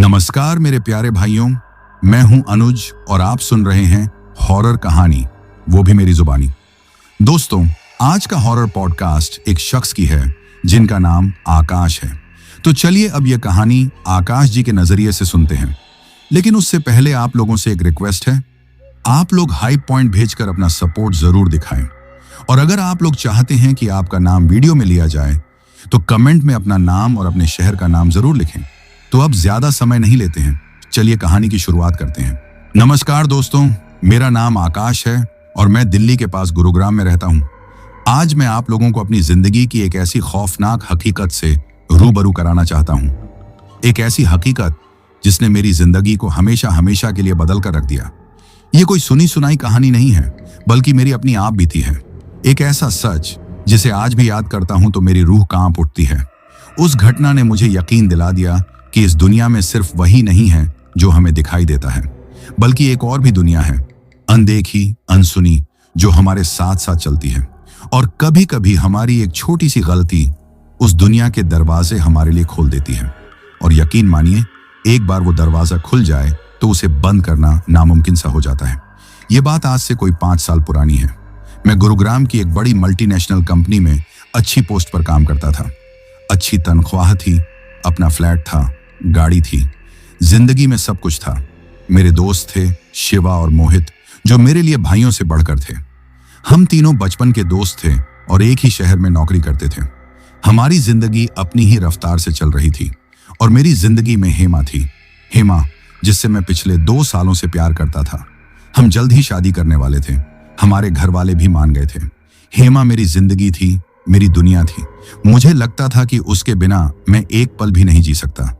नमस्कार मेरे प्यारे भाइयों, मैं हूं अनुज और आप सुन रहे हैं हॉरर कहानी, वो भी मेरी जुबानी। दोस्तों, आज का हॉरर पॉडकास्ट एक शख्स की है जिनका नाम आकाश है। तो चलिए अब यह कहानी आकाश जी के नजरिए से सुनते हैं। लेकिन उससे पहले आप लोगों से एक रिक्वेस्ट है, आप लोग हाई पॉइंट भेजकर अपना सपोर्ट जरूर दिखाएं। और अगर आप लोग चाहते हैं कि आपका नाम वीडियो में लिया जाए तो कमेंट में अपना नाम और अपने शहर का नाम जरूर लिखें। तो अब ज्यादा समय नहीं लेते हैं, चलिए कहानी की शुरुआत करते हैं। नमस्कार दोस्तों, मेरा नाम आकाश है और मैं दिल्ली के पास गुरुग्राम में रहता हूं। आज मैं आप लोगों को अपनी जिंदगी की एक ऐसी खौफनाक हकीकत से रूबरू कराना चाहता हूं। एक ऐसी हकीकत जिसने मेरी जिंदगी को हमेशा हमेशा के लिए बदल कर रख दिया। ये कोई सुनी सुनाई कहानी नहीं है, बल्कि मेरी अपनी आप बीती है। एक ऐसा सच जिसे आज भी याद करता हूं तो मेरी रूह कांप उठती है। उस घटना ने मुझे यकीन दिला दिया कि इस दुनिया में सिर्फ वही नहीं है जो हमें दिखाई देता है, बल्कि एक और भी दुनिया है, अनदेखी, अनसुनी, जो हमारे साथ साथ चलती है। और कभी कभी हमारी एक छोटी सी गलती उस दुनिया के दरवाजे हमारे लिए खोल देती है। और यकीन मानिए, एक बार वो दरवाजा खुल जाए तो उसे बंद करना नामुमकिन सा हो जाता है। ये बात आज से कोई 5 साल पुरानी है। मैं गुरुग्राम की एक बड़ी मल्टीनेशनल कंपनी में अच्छी पोस्ट पर काम करता था। अच्छी तनख्वाह थी, अपना फ्लैट था, गाड़ी थी, जिंदगी में सब कुछ था। मेरे दोस्त थे शिवा और मोहित, जो मेरे लिए भाइयों से बढ़कर थे। हम तीनों बचपन के दोस्त थे और एक ही शहर में नौकरी करते थे। हमारी जिंदगी अपनी ही रफ्तार से चल रही थी और मेरी जिंदगी में हेमा थी। हेमा, जिससे मैं पिछले 2 सालों से प्यार करता था। हम जल्द ही शादी करने वाले थे। हमारे घर वाले भी मान गए थे। हेमा मेरी जिंदगी थी, मेरी दुनिया थी। मुझे लगता था कि उसके बिना मैं एक पल भी नहीं जी सकता।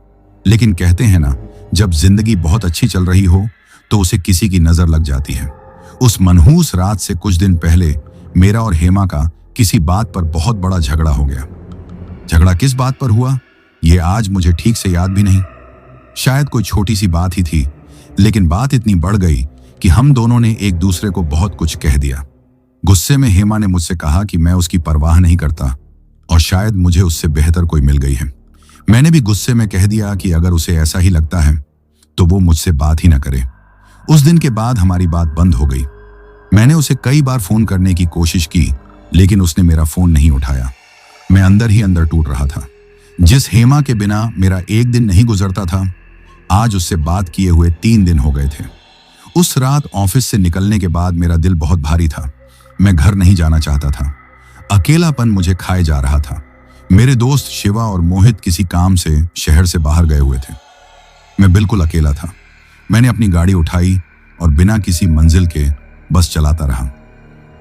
लेकिन कहते हैं ना, जब जिंदगी बहुत अच्छी चल रही हो तो उसे किसी की नजर लग जाती है। उस मनहूस रात से कुछ दिन पहले मेरा और हेमा का किसी बात पर बहुत बड़ा झगड़ा हो गया। झगड़ा किस बात पर हुआ, ये आज मुझे ठीक से याद भी नहीं। शायद कोई छोटी सी बात ही थी, लेकिन बात इतनी बढ़ गई कि हम दोनों ने एक दूसरे को बहुत कुछ कह दिया। गुस्से में हेमा ने मुझसे कहा कि मैं उसकी परवाह नहीं करता और शायद मुझे उससे बेहतर कोई मिल गई है। मैंने भी गुस्से में कह दिया कि अगर उसे ऐसा ही लगता है तो वो मुझसे बात ही ना करे। उस दिन के बाद हमारी बात बंद हो गई। मैंने उसे कई बार फोन करने की कोशिश की, लेकिन उसने मेरा फोन नहीं उठाया। मैं अंदर ही अंदर टूट रहा था। जिस हेमा के बिना मेरा एक दिन नहीं गुजरता था, आज उससे बात किए हुए 3 दिन हो गए थे। उस रात ऑफिस से निकलने के बाद मेरा दिल बहुत भारी था। मैं घर नहीं जाना चाहता था। अकेलापन मुझे खाए जा रहा था। मेरे दोस्त शिवा और मोहित किसी काम से शहर से बाहर गए हुए थे। मैं बिल्कुल अकेला था। मैंने अपनी गाड़ी उठाई और बिना किसी मंजिल के बस चलाता रहा।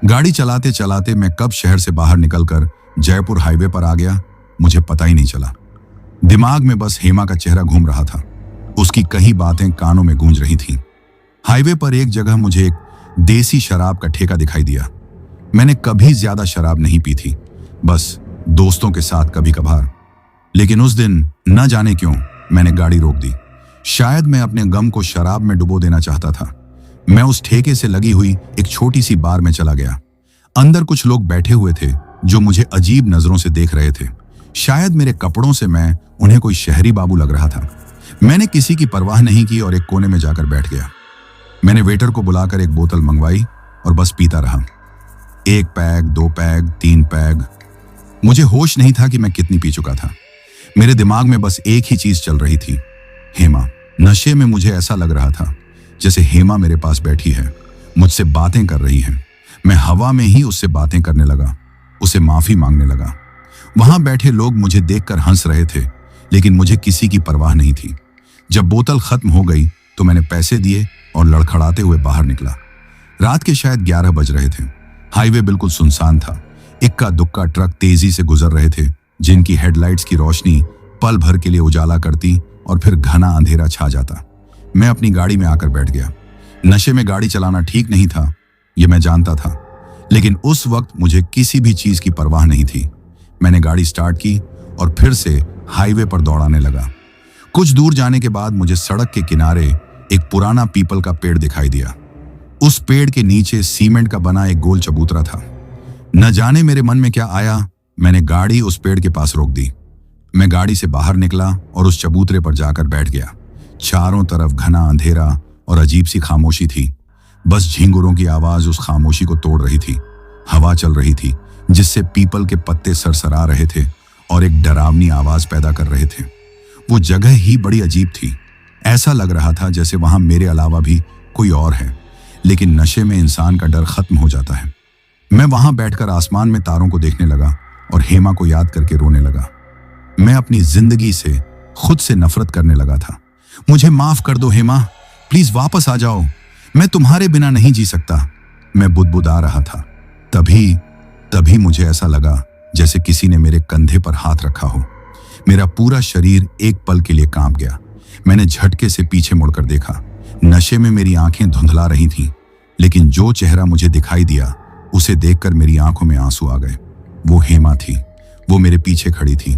गाड़ी चलाते चलाते मैं कब शहर से बाहर निकलकर जयपुर हाईवे पर आ गया, मुझे पता ही नहीं चला। दिमाग में बस हेमा का चेहरा घूम रहा था। उसकी कई बातें कानों में गूंज रही थीं। हाईवे पर एक जगह मुझे एक देसी शराब का ठेका दिखाई दिया। मैंने कभी ज्यादा शराब नहीं पी थी, बस दोस्तों के साथ कभी कभार। लेकिन उस दिन न जाने क्यों मैंने गाड़ी रोक दी। शायद मैं अपने गम को शराब में डुबो देना चाहता था। मैं उस ठेके से लगी हुई एक छोटी सी बार में चला गया। अंदर कुछ लोग बैठे हुए थे जो मुझे अजीब नजरों से देख रहे थे। शायद मेरे कपड़ों से मैं उन्हें कोई शहरी बाबू लग रहा था। मैंने किसी की परवाह नहीं की और एक कोने में जाकर बैठ गया। मैंने वेटर को बुलाकर एक बोतल मंगवाई और बस पीता रहा। 1 पैग, 2 पैग, 3 पैग। मुझे होश नहीं था कि मैं कितनी पी चुका था। मेरे दिमाग में बस एक ही चीज चल रही थी, हेमा। नशे में मुझे ऐसा लग रहा था जैसे हेमा मेरे पास बैठी है, मुझसे बातें कर रही है। मैं हवा में ही उससे बातें करने लगा, उसे माफी मांगने लगा। वहां बैठे लोग मुझे देखकर हंस रहे थे, लेकिन मुझे किसी की परवाह नहीं थी। जब बोतल खत्म हो गई तो मैंने पैसे दिए और लड़खड़ाते हुए बाहर निकला। रात के शायद 11 बज रहे थे। हाईवे बिल्कुल सुनसान था। इक्का दुक्का ट्रक तेजी से गुजर रहे थे, जिनकी हेडलाइट्स की रोशनी पल भर के लिए उजाला करती और फिर घना अंधेरा छा जाता। मैं अपनी गाड़ी में आकर बैठ गया। नशे में गाड़ी चलाना ठीक नहीं था, ये मैं जानता था, लेकिन उस वक्त मुझे किसी भी चीज की परवाह नहीं थी। मैंने गाड़ी स्टार्ट की और फिर से हाईवे पर दौड़ाने लगा। कुछ दूर जाने के बाद मुझे सड़क के किनारे एक पुराना पीपल का पेड़ दिखाई दिया। उस पेड़ के नीचे सीमेंट का बना एक गोल चबूतरा था। न जाने मेरे मन में क्या आया, मैंने गाड़ी उस पेड़ के पास रोक दी। मैं गाड़ी से बाहर निकला और उस चबूतरे पर जाकर बैठ गया। चारों तरफ घना अंधेरा और अजीब सी खामोशी थी। बस झींगुरों की आवाज उस खामोशी को तोड़ रही थी। हवा चल रही थी जिससे पीपल के पत्ते सरसरा रहे थे और एक डरावनी आवाज पैदा कर रहे थे। वो जगह ही बड़ी अजीब थी। ऐसा लग रहा था जैसे वहां मेरे अलावा भी कोई और है, लेकिन नशे में इंसान का डर खत्म हो जाता है। मैं वहां बैठकर आसमान में तारों को देखने लगा और हेमा को याद करके रोने लगा। मैं अपनी जिंदगी से खुद से नफरत करने लगा था। मुझे माफ कर दो हेमा, प्लीज वापस आ जाओ, मैं तुम्हारे बिना नहीं जी सकता। मैं बुदबुदा रहा था। तभी मुझे ऐसा लगा जैसे किसी ने मेरे कंधे पर हाथ रखा हो। मेरा पूरा शरीर एक पल के लिए कांप गया। मैंने झटके से पीछे मुड़कर देखा। नशे में मेरी आंखें धुंधला रही थीं, लेकिन जो चेहरा मुझे दिखाई दिया उसे देखकर मेरी आंखों में आंसू आ गए। वो हेमा थी। वो मेरे पीछे खड़ी थी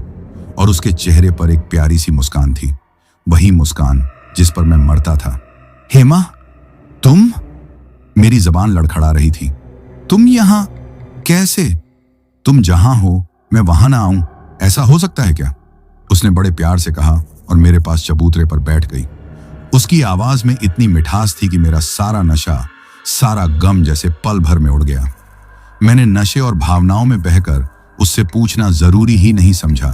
और उसके चेहरे पर एक प्यारी सी मुस्कान थी, वही मुस्कान जिस पर मैं मरता था। हेमा, तुम? मेरी जबान लड़खड़ा रही थी। तुम यहां कैसे? तुम जहां हो मैं वहां ना आऊं, ऐसा हो सकता है क्या? उसने बड़े प्यार से कहा और मेरे पास चबूतरे पर बैठ गई। उसकी आवाज में इतनी मिठास थी कि मेरा सारा नशा, सारा गम जैसे पल भर में उड़ गया। मैंने नशे और भावनाओं में बहकर उससे पूछना जरूरी ही नहीं समझा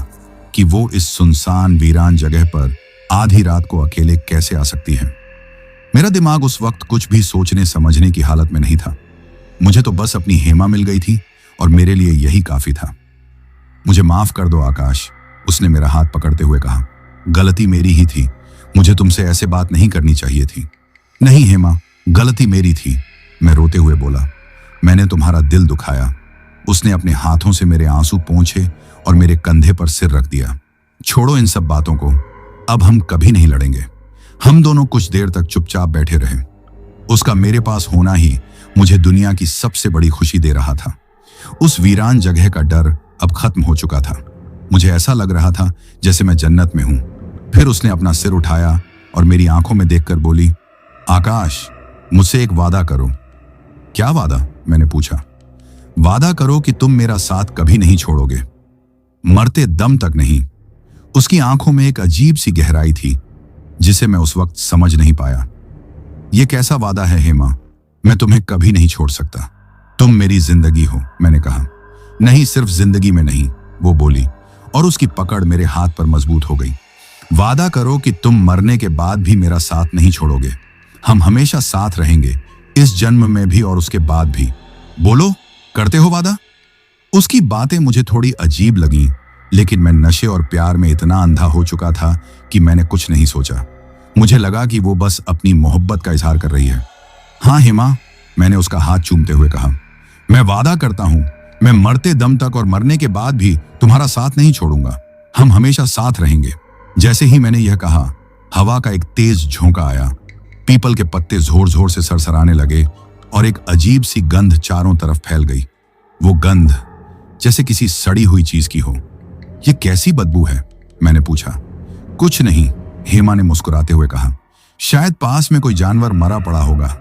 कि वो इस सुनसान वीरान जगह पर आधी रात को अकेले कैसे आ सकती है। मेरा दिमाग उस वक्त कुछ भी सोचने समझने की हालत में नहीं था। मुझे तो बस अपनी हेमा मिल गई थी और मेरे लिए यही काफी था। मुझे माफ कर दो आकाश, उसने मेरा हाथ पकड़ते हुए कहा। गलती मेरी ही थी, मुझे तुमसे ऐसे बात नहीं करनी चाहिए थी। नहीं हेमा, गलती मेरी थी, मैं रोते हुए बोला। मैंने तुम्हारा दिल दुखाया। उसने अपने हाथों से मेरे आंसू पोंछे और मेरे कंधे पर सिर रख दिया। छोड़ो इन सब बातों को, अब हम कभी नहीं लड़ेंगे। हम दोनों कुछ देर तक चुपचाप बैठे रहे। उसका मेरे पास होना ही मुझे दुनिया की सबसे बड़ी खुशी दे रहा था। उस वीरान जगह का डर अब खत्म हो चुका था। मुझे ऐसा लग रहा था जैसे मैं जन्नत में हूं। फिर उसने अपना सिर उठाया और मेरी आंखों में देखकर बोली, आकाश, मुझसे एक वादा करो। क्या वादा? मैंने पूछा। वादा करो कि तुम मेरा साथ कभी नहीं छोड़ोगे, मरते दम तक नहीं। उसकी आंखों में एक अजीब सी गहराई थी जिसे मैं उस वक्त समझ नहीं पाया। यह कैसा वादा है हेमा? मैं तुम्हें कभी नहीं छोड़ सकता। तुम मेरी जिंदगी हो, मैंने कहा। नहीं, सिर्फ जिंदगी में नहीं, वो बोली और उसकी पकड़ मेरे हाथ पर मजबूत हो गई। वादा करो कि तुम मरने के बाद भी मेरा साथ नहीं छोड़ोगे। हम हमेशा साथ रहेंगे, इस जन्म में भी और उसके बाद भी। बोलो, करते हो वादा? उसकी बातें मुझे थोड़ी अजीब लगीं, लेकिन मैं नशे और प्यार में इतना अंधा हो चुका था कि मैंने कुछ नहीं सोचा। मुझे लगा कि वो बस अपनी मोहब्बत का इजहार कर रही है। हाँ हेमा, मैंने उसका हाथ चूमते हुए कहा। मैं वादा करता हूं, मैं मरते दम तक और मरने के बाद भी तुम्हारा साथ नहीं छोड़ूंगा। हम हमेशा साथ रहेंगे। जैसे ही मैंने यह कहा, हवा का एक तेज झोंका आया। पीपल के पत्ते जोर जोर से सरसराने लगे और एक अजीब सी गंध चारों तरफ फैल गई। वो गंध जैसे किसी सड़ी हुई चीज की हो। ये कैसी बदबू है? मैंने पूछा। कुछ नहीं, हेमा ने मुस्कुराते हुए कहा। शायद पास में कोई जानवर मरा पड़ा होगा।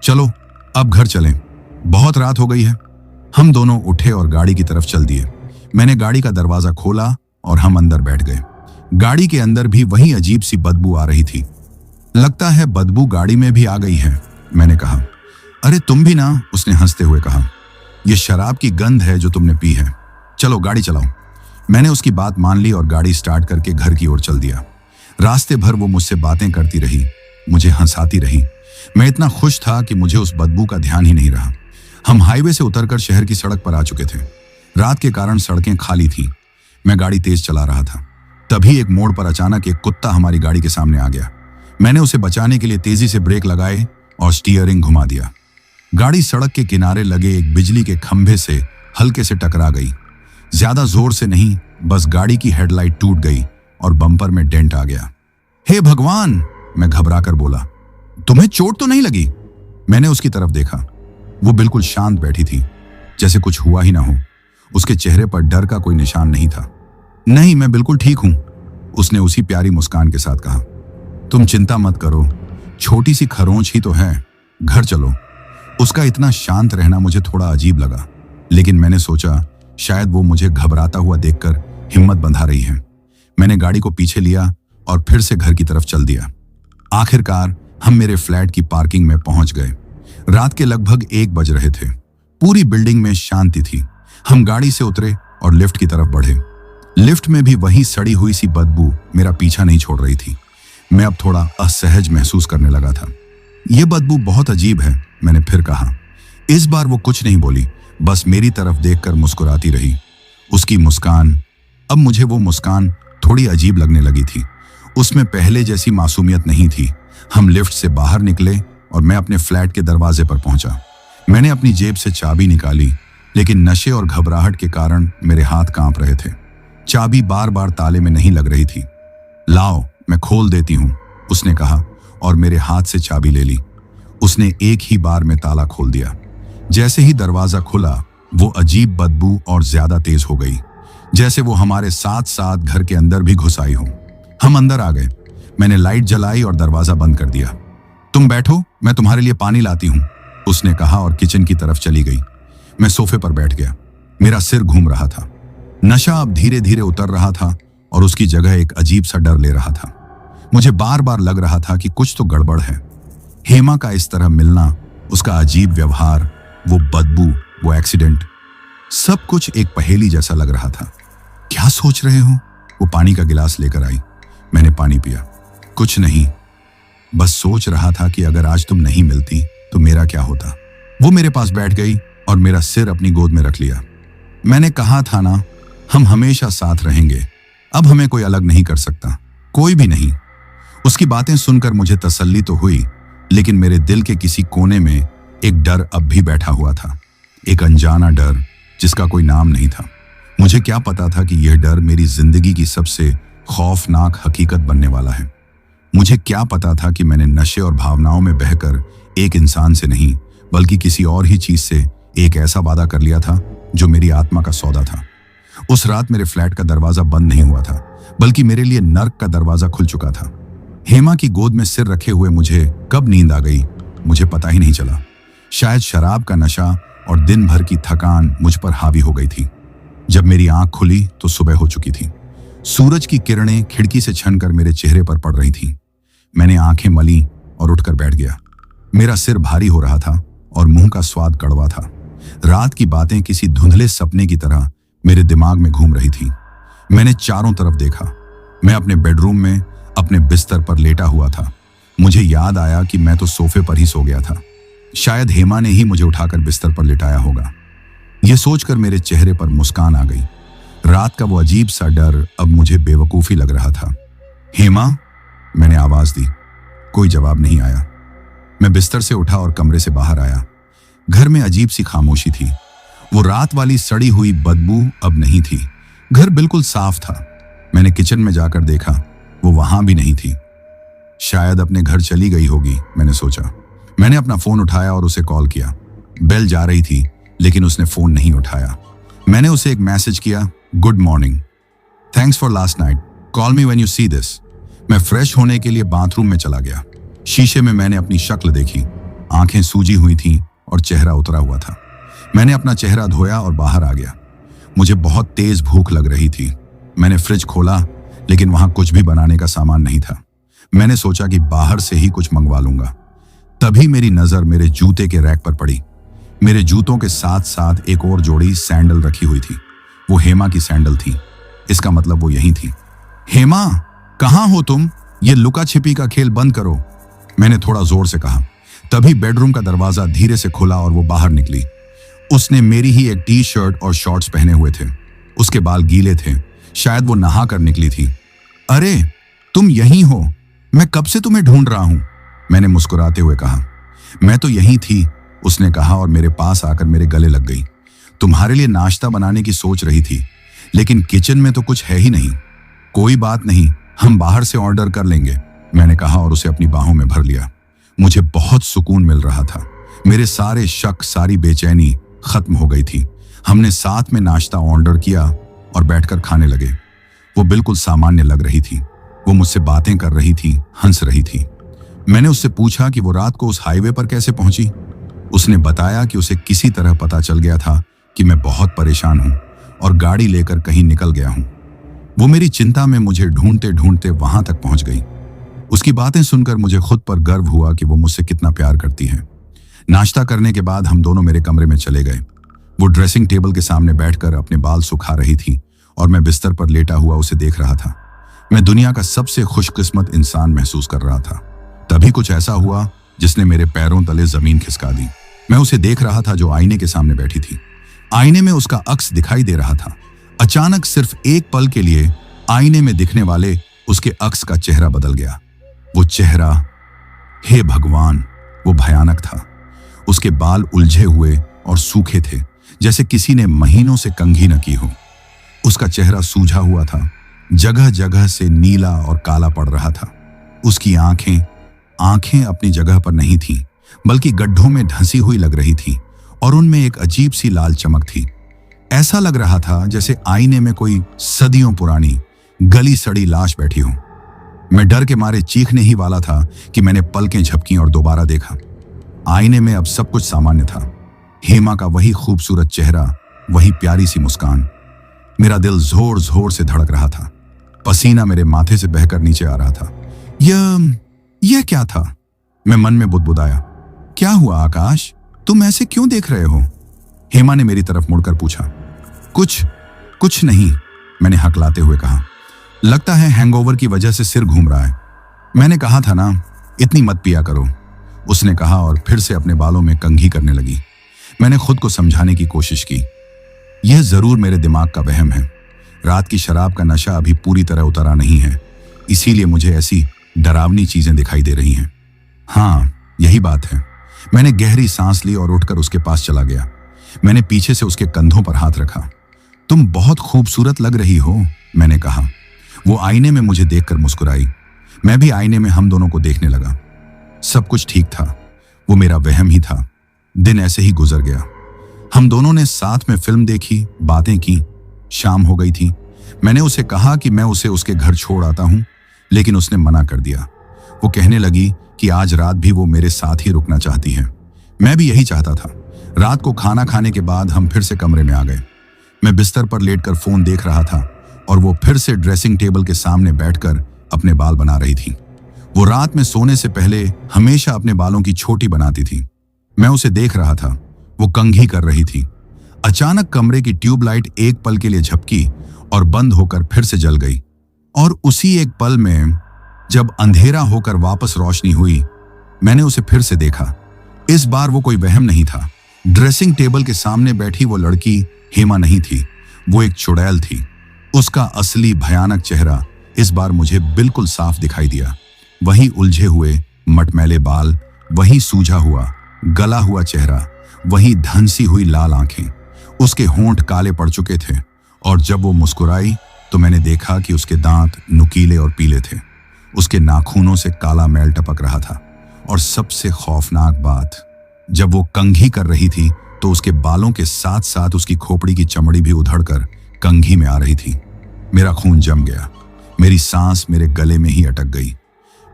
चलो अब घर चलें, बहुत रात हो गई है। हम दोनों उठे और गाड़ी की तरफ चल दिए। मैंने गाड़ी का दरवाजा खोला और हम अंदर बैठ गए। गाड़ी के अंदर भी वही अजीब सी बदबू आ रही थी। लगता है बदबू गाड़ी में भी आ गई है, मैंने कहा। अरे तुम भी ना, उसने हंसते हुए कहा। यह शराब की गंध है जो तुमने पी है। चलो गाड़ी चलाओ। मैंने उसकी बात मान ली और गाड़ी स्टार्ट करके घर की ओर चल दिया। रास्ते भर वो मुझसे बातें करती रही, मुझे हंसाती रही। मैं इतना खुश था कि मुझे उस बदबू का ध्यान ही नहीं रहा। हम हाईवे से उतरकर शहर की सड़क पर आ चुके थे। रात के कारण सड़कें खाली थीं। मैं गाड़ी तेज चला रहा था। तभी एक मोड़ पर अचानक एक कुत्ता हमारी गाड़ी के सामने आ गया। मैंने उसे बचाने के लिए तेजी से ब्रेक लगाए और स्टीयरिंग घुमा दिया। गाड़ी सड़क के किनारे लगे एक बिजली के खंभे से हल्के से टकरा गई। ज्यादा जोर से नहीं, बस गाड़ी की हेडलाइट टूट गई और बम्पर में डेंट आ गया। हे भगवान, मैं घबराकर बोला। तुम्हें चोट तो नहीं लगी? मैंने उसकी तरफ देखा। वो बिल्कुल शांत बैठी थी, जैसे कुछ हुआ ही ना हो। उसके चेहरे पर डर का कोई निशान नहीं था। नहीं, मैं बिल्कुल ठीक हूं, उसने उसी प्यारी मुस्कान के साथ कहा। तुम चिंता मत करो, छोटी सी खरोंच ही तो है। घर चलो। उसका इतना शांत रहना मुझे थोड़ा अजीब लगा, लेकिन मैंने सोचा शायद वो मुझे घबराता हुआ देखकर हिम्मत बंधा रही है। मैंने गाड़ी को पीछे लिया और फिर से घर की तरफ चल दिया। आखिरकार हम मेरे फ्लैट की पार्किंग में पहुंच गए। रात के लगभग 1 बज रहे थे। पूरी बिल्डिंग में शांति थी। हम गाड़ी से उतरे और लिफ्ट की तरफ बढ़े। लिफ्ट में भी वही सड़ी हुई सी बदबू मेरा पीछा नहीं छोड़ रही थी। मैं अब थोड़ा असहज महसूस करने लगा था। यह बदबू बहुत अजीब है, मैंने फिर कहा। इस बार वो कुछ नहीं बोली, बस मेरी तरफ देखकर मुस्कुराती रही। उसकी मुस्कान, अब मुझे वो मुस्कान थोड़ी अजीब लगने लगी थी। उसमें पहले जैसी मासूमियत नहीं थी। हम लिफ्ट से बाहर निकले और मैं अपने फ्लैट के दरवाजे पर पहुंचा। मैंने अपनी जेब से चाबी निकाली, लेकिन नशे और घबराहट के कारण मेरे हाथ कांप रहे थे। चाबी बार बार ताले में नहीं लग रही थी। लाओ, मैं खोल देती हूं, उसने कहा और मेरे हाथ से चाबी ले ली। उसने एक ही बार में ताला खोल दिया। जैसे ही दरवाजा खुला, वो अजीब बदबू और ज्यादा तेज हो गई, जैसे वो हमारे साथ साथ घर के अंदर भी घुस आई हो। हम अंदर आ गए। मैंने लाइट जलाई और दरवाजा बंद कर दिया। तुम बैठो, मैं तुम्हारे लिए पानी लाती हूं, उसने कहा और किचन की तरफ चली गई। मैं सोफे पर बैठ गया। मेरा सिर घूम रहा था। नशा अब धीरे धीरे उतर रहा था और उसकी जगह एक अजीब सा डर ले रहा था। मुझे बार बार लग रहा था कि कुछ तो गड़बड़ है। हेमा का इस तरह मिलना, उसका अजीब व्यवहार, वो बदबू, वो एक्सीडेंट, सब कुछ एक पहेली जैसा लग रहा था। क्या सोच रहे हो? वो पानी का गिलास लेकर आई। मैंने पानी पिया। कुछ नहीं, बस सोच रहा था कि अगर आज तुम नहीं मिलती तो मेरा क्या होता। वो मेरे पास बैठ गई और मेरा सिर अपनी गोद में रख लिया। मैंने कहा था ना, हम हमेशा साथ रहेंगे। अब हमें कोई अलग नहीं कर सकता, कोई भी नहीं। उसकी बातें सुनकर मुझे तसल्ली तो हुई, लेकिन मेरे दिल के किसी कोने में एक डर अब भी बैठा हुआ था। एक अनजाना डर जिसका कोई नाम नहीं था। मुझे क्या पता था कि यह डर मेरी जिंदगी की सबसे खौफनाक हकीकत बनने वाला है। मुझे क्या पता था कि मैंने नशे और भावनाओं में बहकर एक इंसान से नहीं, बल्कि किसी और ही चीज से एक ऐसा वादा कर लिया था जो मेरी आत्मा का सौदा था। उस रात मेरे फ्लैट का दरवाजा बंद नहीं हुआ था, बल्कि मेरे लिए नर्क का दरवाजा खुल चुका था। हेमा की गोद में सिर रखे हुए मुझे कब नींद आ गई, मुझे पता ही नहीं चला। शायद शराब का नशा और दिन भर की थकान मुझ पर हावी हो गई थी। जब मेरी आंख खुली तो सुबह हो चुकी थी। सूरज की किरणें खिड़की से छनकर मेरे चेहरे पर पड़ रही थीं। मैंने आंखें मली और उठकर बैठ गया। मेरा सिर भारी हो रहा था और मुंह का स्वाद कड़वा था। रात की बातें किसी धुंधले सपने की तरह मेरे दिमाग में घूम रही थी। मैंने चारों तरफ देखा। मैं अपने बेडरूम में अपने बिस्तर पर लेटा हुआ था। मुझे याद आया कि मैं तो सोफे पर ही सो गया था। शायद हेमा ने ही मुझे उठाकर बिस्तर पर लिटाया होगा। यह सोचकर मेरे चेहरे पर मुस्कान आ गई। रात का वो अजीब सा डर अब मुझे बेवकूफी लग रहा था। हेमा, मैंने आवाज दी। कोई जवाब नहीं आया। मैं बिस्तर से उठा और कमरे से बाहर आया। घर में अजीब सी खामोशी थी। वो रात वाली सड़ी हुई बदबू अब नहीं थी। घर बिल्कुल साफ था। मैंने किचन में जाकर देखा, वो वहां भी नहीं थी। शायद अपने घर चली गई होगी, मैंने सोचा। मैंने अपना फोन उठाया और उसे कॉल किया। बेल जा रही थी, लेकिन उसने फोन नहीं उठाया। मैंने उसे एक मैसेज किया, good morning, thanks for last night, call me when you see this. मैं फ्रेश होने के लिए बाथरूम में चला गया। शीशे में मैंने अपनी शक्ल देखी। आंखें सूजी हुई थीं और चेहरा उतरा हुआ था। मैंने अपना चेहरा धोया और बाहर आ गया। मुझे बहुत तेज भूख लग रही थी। मैंने फ्रिज खोला, लेकिन वहां कुछ भी बनाने का सामान नहीं था। मैंने सोचा कि बाहर से ही कुछ मंगवा लूंगा। तभी मेरी नजर मेरे जूते के रैक पर पड़ी। मेरे जूतों के साथ साथ एक और जोड़ी सैंडल रखी हुई थी। वो हेमा की सैंडल थी। इसका मतलब वो यही थी। हेमा, कहां हो तुम? ये लुका छिपी का खेल बंद करो, मैंने थोड़ा जोर से कहा। तभी बेडरूम का दरवाजा धीरे से खुला और वो बाहर निकली। उसने मेरी ही एक टी शर्ट और शॉर्ट्स पहने हुए थे। उसके बाल गीले थे, शायद वो नहा कर निकली थी। अरे, तुम यहीं हो, मैं कब से तुम्हें ढूंढ रहा हूं, मैंने मुस्कुराते हुए कहा। मैं तो यहीं थी, उसने कहा और मेरे पास आकर मेरे गले लग गई। तुम्हारे लिए नाश्ता बनाने की सोच रही थी, लेकिन किचन में तो कुछ है ही नहीं। कोई बात नहीं, हम बाहर से ऑर्डर कर लेंगे, मैंने कहा और उसे अपनी बाहों में भर लिया। मुझे बहुत सुकून मिल रहा था। मेरे सारे शक, सारी बेचैनी खत्म हो गई थी। हमने साथ में नाश्ता ऑर्डर किया और बैठकर खाने लगे। वो बिल्कुल सामान्य लग रही थी। वो मुझसे बातें कर रही थी, हंस रही थी। मैंने उससे पूछा कि वो रात को उस हाईवे पर कैसे पहुंची। उसने बताया कि उसे किसी तरह पता चल गया था कि मैं बहुत परेशान हूं और गाड़ी लेकर कहीं निकल गया हूं। वो मेरी चिंता में मुझे ढूंढते ढूंढते वहां तक पहुंच गई। उसकी बातें सुनकर मुझे खुद पर गर्व हुआ कि वो मुझसे कितना प्यार करती है। नाश्ता करने के बाद हम दोनों मेरे कमरे में चले गए। वो ड्रेसिंग टेबल के सामने बैठकर अपने बाल सुखा रही थी और मैं बिस्तर पर लेटा हुआ उसे देख रहा था। मैं दुनिया का सबसे खुशकिस्मत इंसान महसूस कर रहा था। तभी कुछ ऐसा हुआ जिसने मेरे पैरों तले जमीन खिसका दी। मैं उसे देख रहा था जो आईने के सामने बैठी थी। आईने में उसका अक्स दिखाई दे रहा था। अचानक सिर्फ एक पल के लिए आईने में दिखने वाले उसके अक्स का चेहरा बदल गया। वो चेहरा, हे भगवान, वो भयानक था। उसके बाल उलझे हुए और सूखे थे, जैसे किसी ने महीनों से कंघी न की हो। उसका चेहरा सूझा हुआ था, जगह जगह से नीला और काला पड़ रहा था। उसकी आंखें अपनी जगह पर नहीं थीं, बल्कि गड्ढों में धंसी हुई लग रही थीं और उनमें एक अजीब सी लाल चमक थी। ऐसा लग रहा था जैसे आईने में कोई सदियों पुरानी गली सड़ी लाश बैठी हो। मैं डर के मारे चीखने ही वाला था कि मैंने पलकें झपकी और दोबारा देखा। आईने में अब सब कुछ सामान्य था। हेमा का वही खूबसूरत चेहरा, वही प्यारी सी मुस्कान। मेरा दिल जोर जोर से धड़क रहा था। पसीना मेरे माथे से बहकर नीचे आ रहा था। यह क्या था? मैं मन में बुदबुदाया। क्या हुआ आकाश, तुम ऐसे क्यों देख रहे हो? हेमा ने मेरी तरफ मुड़कर पूछा। कुछ नहीं, मैंने हकलाते हुए कहा। लगता है हैंगओवर की वजह से सिर घूम रहा है। मैंने कहा था ना, इतनी मत पिया करो, उसने कहा और फिर से अपने बालों में कंघी करने लगी। मैंने खुद को समझाने की कोशिश की। यह जरूर मेरे दिमाग का वहम है। रात की शराब का नशा अभी पूरी तरह उतरा नहीं है, इसीलिए मुझे ऐसी डरावनी चीजें दिखाई दे रही हैं। हाँ, यही बात है। मैंने गहरी सांस ली और उठकर उसके पास चला गया। मैंने पीछे से उसके कंधों पर हाथ रखा। तुम बहुत खूबसूरत लग रही हो, मैंने कहा। वो आईने में मुझे देखकर मुस्कुराई। मैं भी आईने में हम दोनों को देखने लगा। सब कुछ ठीक था, वो मेरा वहम ही था। दिन ऐसे ही गुजर गया। हम दोनों ने साथ में फिल्म देखी, बातें की। शाम हो गई थी। मैंने उसे कहा कि मैं उसे उसके घर छोड़ आता हूं, लेकिन उसने मना कर दिया। वो कहने लगी कि आज रात भी वो मेरे साथ ही रुकना चाहती है। मैं भी यही चाहता था। रात को खाना खाने के बाद हम फिर से कमरे में आ गए। मैं बिस्तर पर लेटकर फोन देख रहा था और वो फिर से ड्रेसिंग टेबल के सामने बैठकर अपने बाल बना रही थी। वो रात में सोने से पहले हमेशा अपने बालों की छोटी बनाती थी। मैं उसे देख रहा था। वो कंघी कर रही थी। अचानक कमरे की ट्यूबलाइट एक पल के लिए झपकी और बंद होकर फिर से जल गई। और उसी एक पल में जब अंधेरा होकर वापस रोशनी हुई, मैंने उसे फिर से देखा। इस बार वो कोई वहम नहीं था। ड्रेसिंग टेबल के सामने बैठी वो लड़की हेमा नहीं थी, वो एक चुड़ैल थी। उसका असली भयानक चेहरा इस बार मुझे बिल्कुल साफ दिखाई दिया। वही उलझे हुए मटमैले बाल, वही सूझा हुआ गला हुआ चेहरा, वही धंसी हुई लाल आंखें। उसके होंठ काले पड़ चुके थे और जब वो मुस्कुराई तो मैंने देखा कि उसके दांत नुकीले और पीले थे। उसके नाखूनों से काला मैल टपक रहा था और सबसे खौफनाक बात, जब वो कंघी कर रही थी तो उसके बालों के साथ साथ उसकी खोपड़ी की चमड़ी भी उधड़कर कंघी में आ रही थी। मेरा खून जम गया। मेरी सांस मेरे गले में ही अटक गई।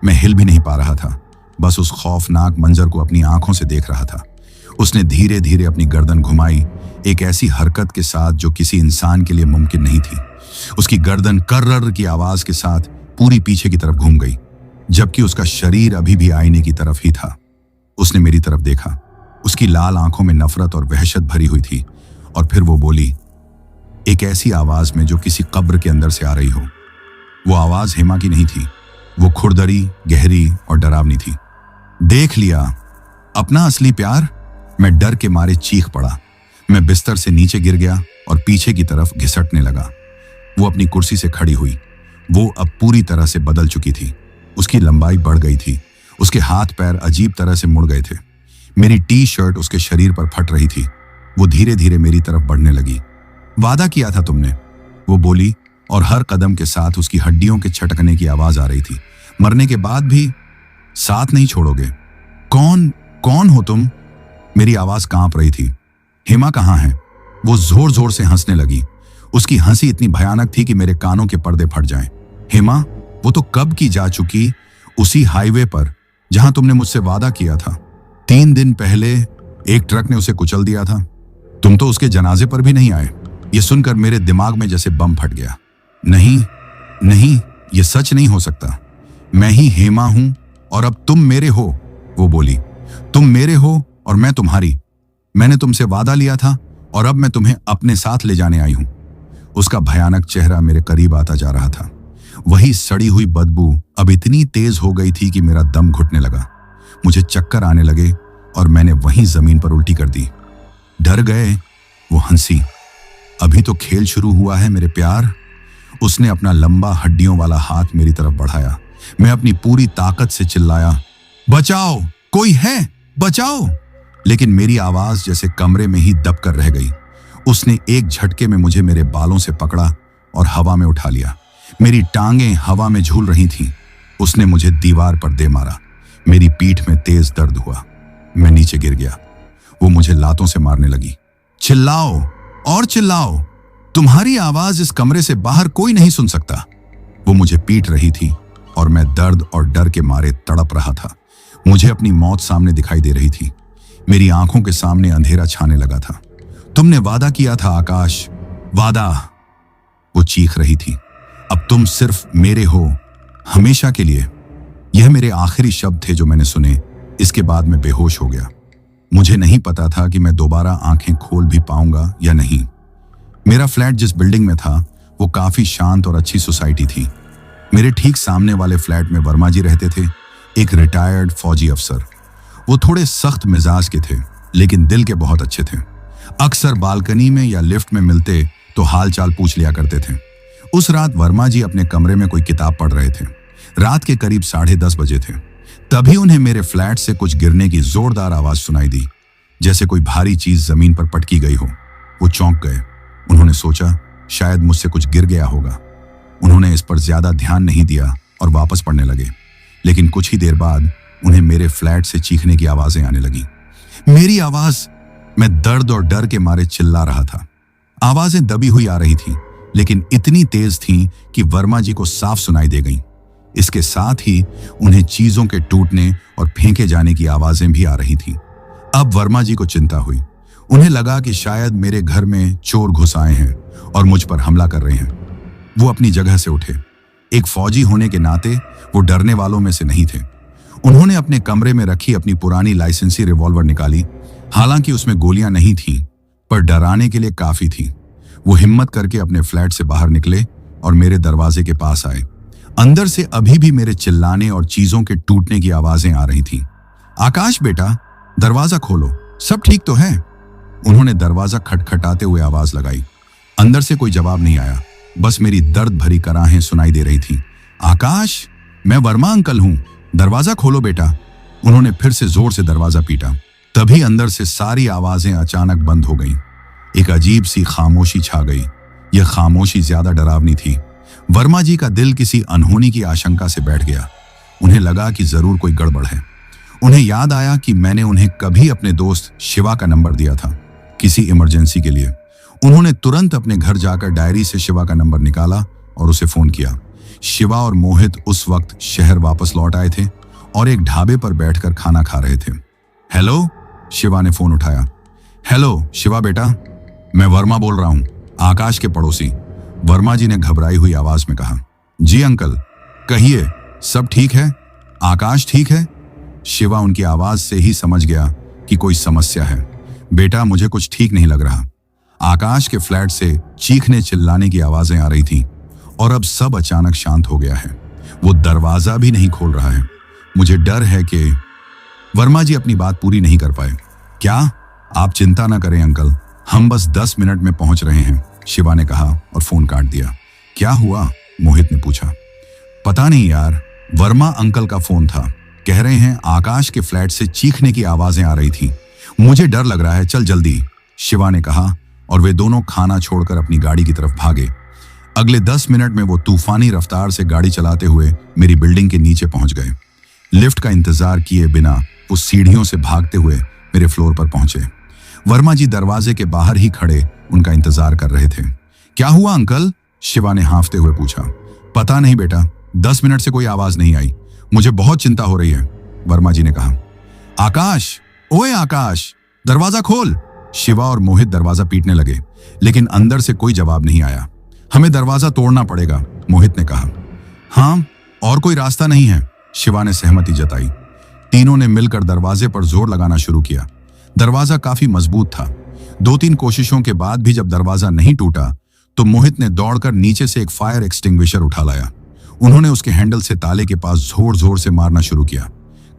मैं हिल भी नहीं पा रहा था, बस उस खौफनाक मंजर को अपनी आंखों से देख रहा था। उसने धीरे धीरे अपनी गर्दन घुमाई, एक ऐसी हरकत के साथ जो किसी इंसान के लिए मुमकिन नहीं थी। उसकी गर्दन कर्रर की आवाज के साथ पूरी पीछे की तरफ घूम गई, जबकि उसका शरीर अभी भी आईने की तरफ ही था। उसने मेरी तरफ देखा। उसकी लाल आंखों में नफरत और वहशत भरी हुई थी और फिर वो बोली, एक ऐसी आवाज में जो किसी कब्र के अंदर से आ रही हो। वो आवाज हेमा की नहीं थी। वो खुरदरी, गहरी और डरावनी थी। देख लिया अपना असली प्यार, मैं डर के मारे चीख पड़ा। मैं बिस्तर से नीचे गिर गया और पीछे की तरफ घिसटने लगा। वो अपनी कुर्सी से खड़ी हुई। वो अब पूरी तरह से बदल चुकी थी। उसकी लंबाई बढ़ गई थी। उसके हाथ पैर अजीब तरह से मुड़ गए थे। मेरी टी शर्ट उसके शरीर पर फट रही थी। वो धीरे धीरे मेरी तरफ बढ़ने लगी। वादा किया था तुमने, वो बोली और हर कदम के साथ उसकी हड्डियों के छटकने की आवाज आ रही थी। मरने के बाद भी साथ नहीं छोड़ोगे। कौन हो तुम? मेरी आवाज कांप रही थी। हेमा कहाँ है? वो जोर जोर से हंसने लगी। उसकी हंसी इतनी भयानक थी कि मेरे कानों के पर्दे फट जाएं। हेमा, वो तो कब की जा चुकी, उसी हाईवे पर जहां तुमने मुझसे वादा किया था। 3 दिन पहले एक ट्रक ने उसे कुचल दिया था। तुम तो उसके जनाजे पर भी नहीं आए। ये सुनकर मेरे दिमाग में जैसे बम फट गया। नहीं, ये सच नहीं हो सकता। मैं ही हेमा हूं और अब तुम मेरे हो। वो बोली, तुम मेरे हो और मैं तुम्हारी। मैंने तुमसे वादा लिया था और अब मैं तुम्हें अपने साथ ले जाने आई हूं। उसका भयानक चेहरा मेरे करीब आता जा रहा था। वही सड़ी हुई बदबू अब इतनी तेज हो गई थी कि मेरा दम घुटने लगा। मुझे चक्कर आने लगे और मैंने वहीं जमीन पर उल्टी कर दी। डर गए? वो हंसी। अभी तो खेल शुरू हुआ है मेरे प्यार। उसने अपना लंबा हड्डियों वाला हाथ मेरी तरफ बढ़ाया। मैं अपनी पूरी ताकत से चिल्लाया, बचाओ, कोई है, बचाओ। लेकिन मेरी आवाज जैसे कमरे में ही दब कर रह गई। उसने एक झटके में मुझे मेरे बालों से पकड़ा और हवा में उठा लिया। मेरी टांगें हवा में झूल रही थीं। उसने मुझे दीवार पर दे मारा। मेरी पीठ में तेज दर्द हुआ। मैं नीचे गिर गया। वो मुझे लातों से मारने लगी। चिल्लाओ और चिल्लाओ, तुम्हारी आवाज इस कमरे से बाहर कोई नहीं सुन सकता। वो मुझे पीट रही थी और मैं दर्द और डर के मारे तड़प रहा था। मुझे अपनी मौत सामने दिखाई दे रही थी। मेरी आंखों के सामने अंधेरा छाने लगा था। तुमने वादा किया था आकाश, वादा। वो चीख रही थी, अब तुम सिर्फ मेरे हो, हमेशा के लिए। यह मेरे आखिरी शब्द थे जो मैंने सुने। इसके बाद मैं बेहोश हो गया। मुझे नहीं पता था कि मैं दोबारा आंखें खोल भी पाऊंगा या नहीं। मेरा फ्लैट जिस बिल्डिंग में था वो काफी शांत और अच्छी सोसाइटी थी। मेरे ठीक सामने वाले फ्लैट में वर्मा जी रहते थे, एक रिटायर्ड फौजी अफसर। वो थोड़े सख्त मिजाज के थे लेकिन दिल के बहुत अच्छे थे। अक्सर बालकनी में या लिफ्ट में मिलते तो हालचाल पूछ लिया करते थे। उस रात वर्मा जी अपने कमरे में कोई किताब पढ़ रहे थे। रात के करीब 10:30 बजे थे। तभी उन्हें मेरे फ्लैट से कुछ गिरने की जोरदार आवाज सुनाई दी, जैसे कोई भारी चीज जमीन पर पटकी गई हो। वो चौंक गए। उन्होंने सोचा शायद मुझसे कुछ गिर गया होगा। उन्होंने इस पर ज्यादा ध्यान नहीं दिया और वापस पढ़ने लगे। लेकिन कुछ ही देर बाद उन्हें मेरे फ्लैट से चीखने की आवाजें आने लगी। मेरी आवाज! मैं दर्द और डर के मारे चिल्ला रहा था। आवाजें दबी हुई आ रही थीं, लेकिन इतनी तेज थीं कि वर्मा जी को साफ सुनाई दे गईं। इसके साथ ही उन्हें चीजों के टूटने और फेंके जाने की आवाजें भी आ रही थीं। अब वर्मा जी को चिंता हुई। उन्हें लगा कि शायद मेरे घर में चोर घुस आए हैं और मुझ पर हमला कर रहे हैं। वो अपनी जगह से उठे। एक फौजी होने के नाते वो डरने वालों में से नहीं थे। उन्होंने अपने कमरे में रखी अपनी पुरानी लाइसेंसी रिवॉल्वर निकाली। हालांकि उसमें गोलियां नहीं थीं, पर डराने के लिए काफी थी। वो हिम्मत करके अपने फ्लैट से बाहर निकले और मेरे दरवाजे के पास आए। अंदर से अभी भी मेरे चिल्लाने और चीजों के टूटने की आवाजें आ रही थीं। आकाश बेटा, दरवाजा खोलो, सब ठीक तो है? उन्होंने दरवाजा खटखटाते हुए आवाज लगाई। अंदर से कोई जवाब नहीं आया, बस मेरी दर्द भरी कराहें सुनाई दे रही थीं। आकाश, मैं वर्मा अंकल हूं, दरवाजा खोलो बेटा। उन्होंने फिर से जोर से दरवाजा पीटा। तभी अंदर से सारी आवाजें अचानक बंद हो गईं। एक अजीब सी खामोशी छा गई। यह खामोशी ज्यादा डरावनी थी। वर्मा जी का दिल किसी अनहोनी की आशंका से बैठ गया। उन्हें लगा कि जरूर कोई गड़बड़ है। उन्हें याद आया कि मैंने उन्हें कभी अपने दोस्त शिवा का नंबर दिया था किसी इमरजेंसी के लिए। उन्होंने तुरंत अपने घर जाकर डायरी से शिवा का नंबर निकाला और उसे फोन किया। शिवा और मोहित उस वक्त शहर वापस लौट आए थे और एक ढाबे पर बैठकर खाना खा रहे थे। हेलो, शिवा ने फोन उठाया। हेलो शिवा बेटा, मैं वर्मा बोल रहा हूं, आकाश के पड़ोसी। वर्मा जी ने घबराई हुई आवाज में कहा। जी अंकल, कहिए, सब ठीक है? आकाश ठीक है? शिवा उनकी आवाज से ही समझ गया कि कोई समस्या है। बेटा, मुझे कुछ ठीक नहीं लग रहा। आकाश के फ्लैट से चीखने चिल्लाने की आवाजें आ रही थीं और अब सब अचानक शांत हो गया है। वो दरवाजा भी नहीं खोल रहा है। मुझे डर है कि वर्मा जी अपनी बात पूरी नहीं कर पाए। क्या? आप चिंता ना करें अंकल, हम बस 10 मिनट में पहुंच रहे हैं, शिवा ने कहा और फोन काट दिया। क्या हुआ? मोहित ने पूछा। पता नहीं यार, वर्मा अंकल का फोन था। कह रहे हैं आकाश के फ्लैट से चीखने की आवाजें आ रही थी। मुझे डर लग रहा है, चल जल्दी, शिवा ने कहा और वे दोनों खाना छोड़कर अपनी गाड़ी की तरफ भागे। अगले 10 मिनट में वो तूफानी रफ्तार से गाड़ी चलाते हुए मेरी बिल्डिंग के नीचे पहुंच गए। लिफ्ट का इंतजार किए बिना वो सीढ़ियों से भागते हुए मेरे फ्लोर पर पहुंचे। वर्मा जी दरवाजे के बाहर ही खड़े उनका इंतजार कर रहे थे। क्या हुआ अंकल? शिवा ने हांफते हुए पूछा। पता नहीं बेटा, 10 मिनट से कोई आवाज नहीं आई। मुझे बहुत चिंता हो रही है, वर्मा जी ने कहा। आकाश, ओए आकाश, दरवाजा खोल। शिवा और मोहित दरवाजा पीटने लगे, लेकिन अंदर से कोई जवाब नहीं आया। हमें दरवाजा तोड़ना पड़ेगा, मोहित ने कहा। हाँ, और कोई रास्ता नहीं है? शिवा ने सहमति जताई। तीनों ने मिलकर दरवाजे पर जोर लगाना शुरू किया। दरवाजा काफी मजबूत था। 2-3 कोशिशों के बाद भी जब दरवाजा नहीं टूटा तो मोहित ने दौड़कर नीचे से एक फायर एक्सटिंग्विशर उठा लाया। उन्होंने उसके हैंडल से ताले के पास जोर जोर से मारना शुरू किया।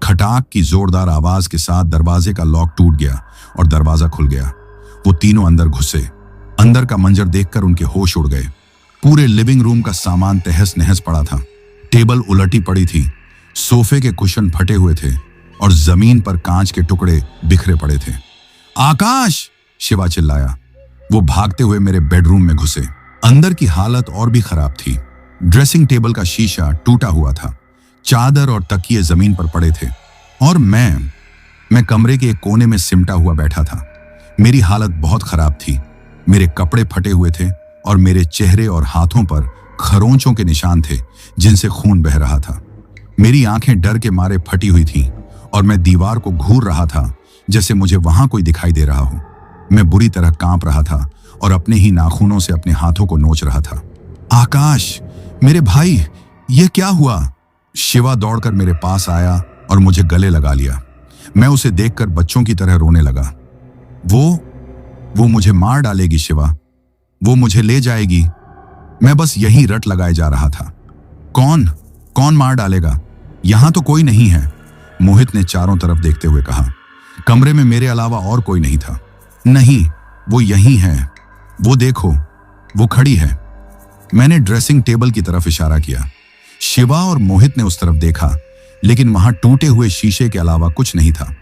खटाक की जोरदार आवाज के साथ दरवाजे का लॉक टूट गया और दरवाजा खुल गया। वो तीनों अंदर घुसे। अंदर का मंजर देखकर उनके होश उड़ गए। पूरे लिविंग रूम का सामान तहस नहस पड़ा था। टेबल उलटी पड़ी थी, सोफे के कुशन फटे हुए थे और जमीन पर कांच के टुकड़े बिखरे पड़े थे। आकाश! शिवा चिल्लाया। वो भागते हुए मेरे बेडरूम में घुसे। अंदर की हालत और भी खराब थी। ड्रेसिंग टेबल का शीशा टूटा हुआ था, चादर और तकिए जमीन पर पड़े थे और मैं कमरे के एक कोने में सिमटा हुआ बैठा था। मेरी हालत बहुत खराब थी। मेरे कपड़े फटे हुए थे और मेरे चेहरे और हाथों पर खरोंचों के निशान थे जिनसे खून बह रहा था। मेरी आंखें डर के मारे फटी हुई थीं और मैं दीवार को घूर रहा था जैसे मुझे वहां कोई दिखाई दे रहा हो। मैं बुरी तरह कांप रहा था और अपने ही नाखूनों से अपने हाथों को नोच रहा था। आकाश, मेरे भाई, ये क्या हुआ? शिवा दौड़कर मेरे पास आया और मुझे गले लगा लिया। मैं उसे देखकर बच्चों की तरह रोने लगा। वो मुझे मार डालेगी शिवा, वो मुझे ले जाएगी। मैं बस यही रट लगाए जा रहा था। कौन मार डालेगा? यहां तो कोई नहीं है, मोहित ने चारों तरफ देखते हुए कहा। कमरे में मेरे अलावा और कोई नहीं था। नहीं, वो यहीं है, वो देखो, वो खड़ी है। मैंने ड्रेसिंग टेबल की तरफ इशारा किया। शिवा और मोहित ने उस तरफ देखा, लेकिन वहां टूटे हुए शीशे के अलावा कुछ नहीं था।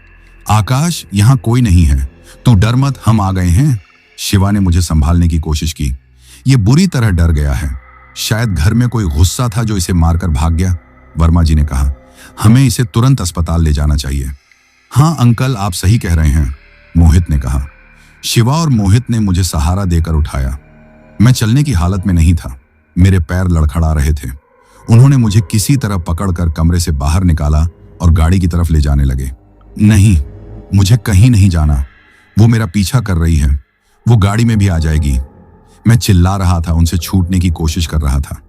आकाश, यहां कोई नहीं है, तू डर मत, हम आ गए हैं। शिवा ने मुझे संभालने की कोशिश की। ये बुरी तरह डर गया है, शायद घर में कोई गुस्सा था जो इसे मारकर भाग गया। वर्मा जी ने कहा, हमें इसे तुरंत अस्पताल ले जाना चाहिए। हाँ अंकल, आप सही कह रहे हैं, मोहित ने कहा। शिवा और मोहित ने मुझे सहारा देकर उठाया। मैं चलने की हालत में नहीं था, मेरे पैर लड़खड़ा रहे थे। उन्होंने मुझे किसी तरह पकड़कर कमरे से बाहर निकाला और गाड़ी की तरफ ले जाने लगे। नहीं, मुझे कहीं नहीं जाना, वो मेरा पीछा कर रही है, वो गाड़ी में भी आ जाएगी। मैं चिल्ला रहा था, उनसे छूटने की कोशिश कर रहा था।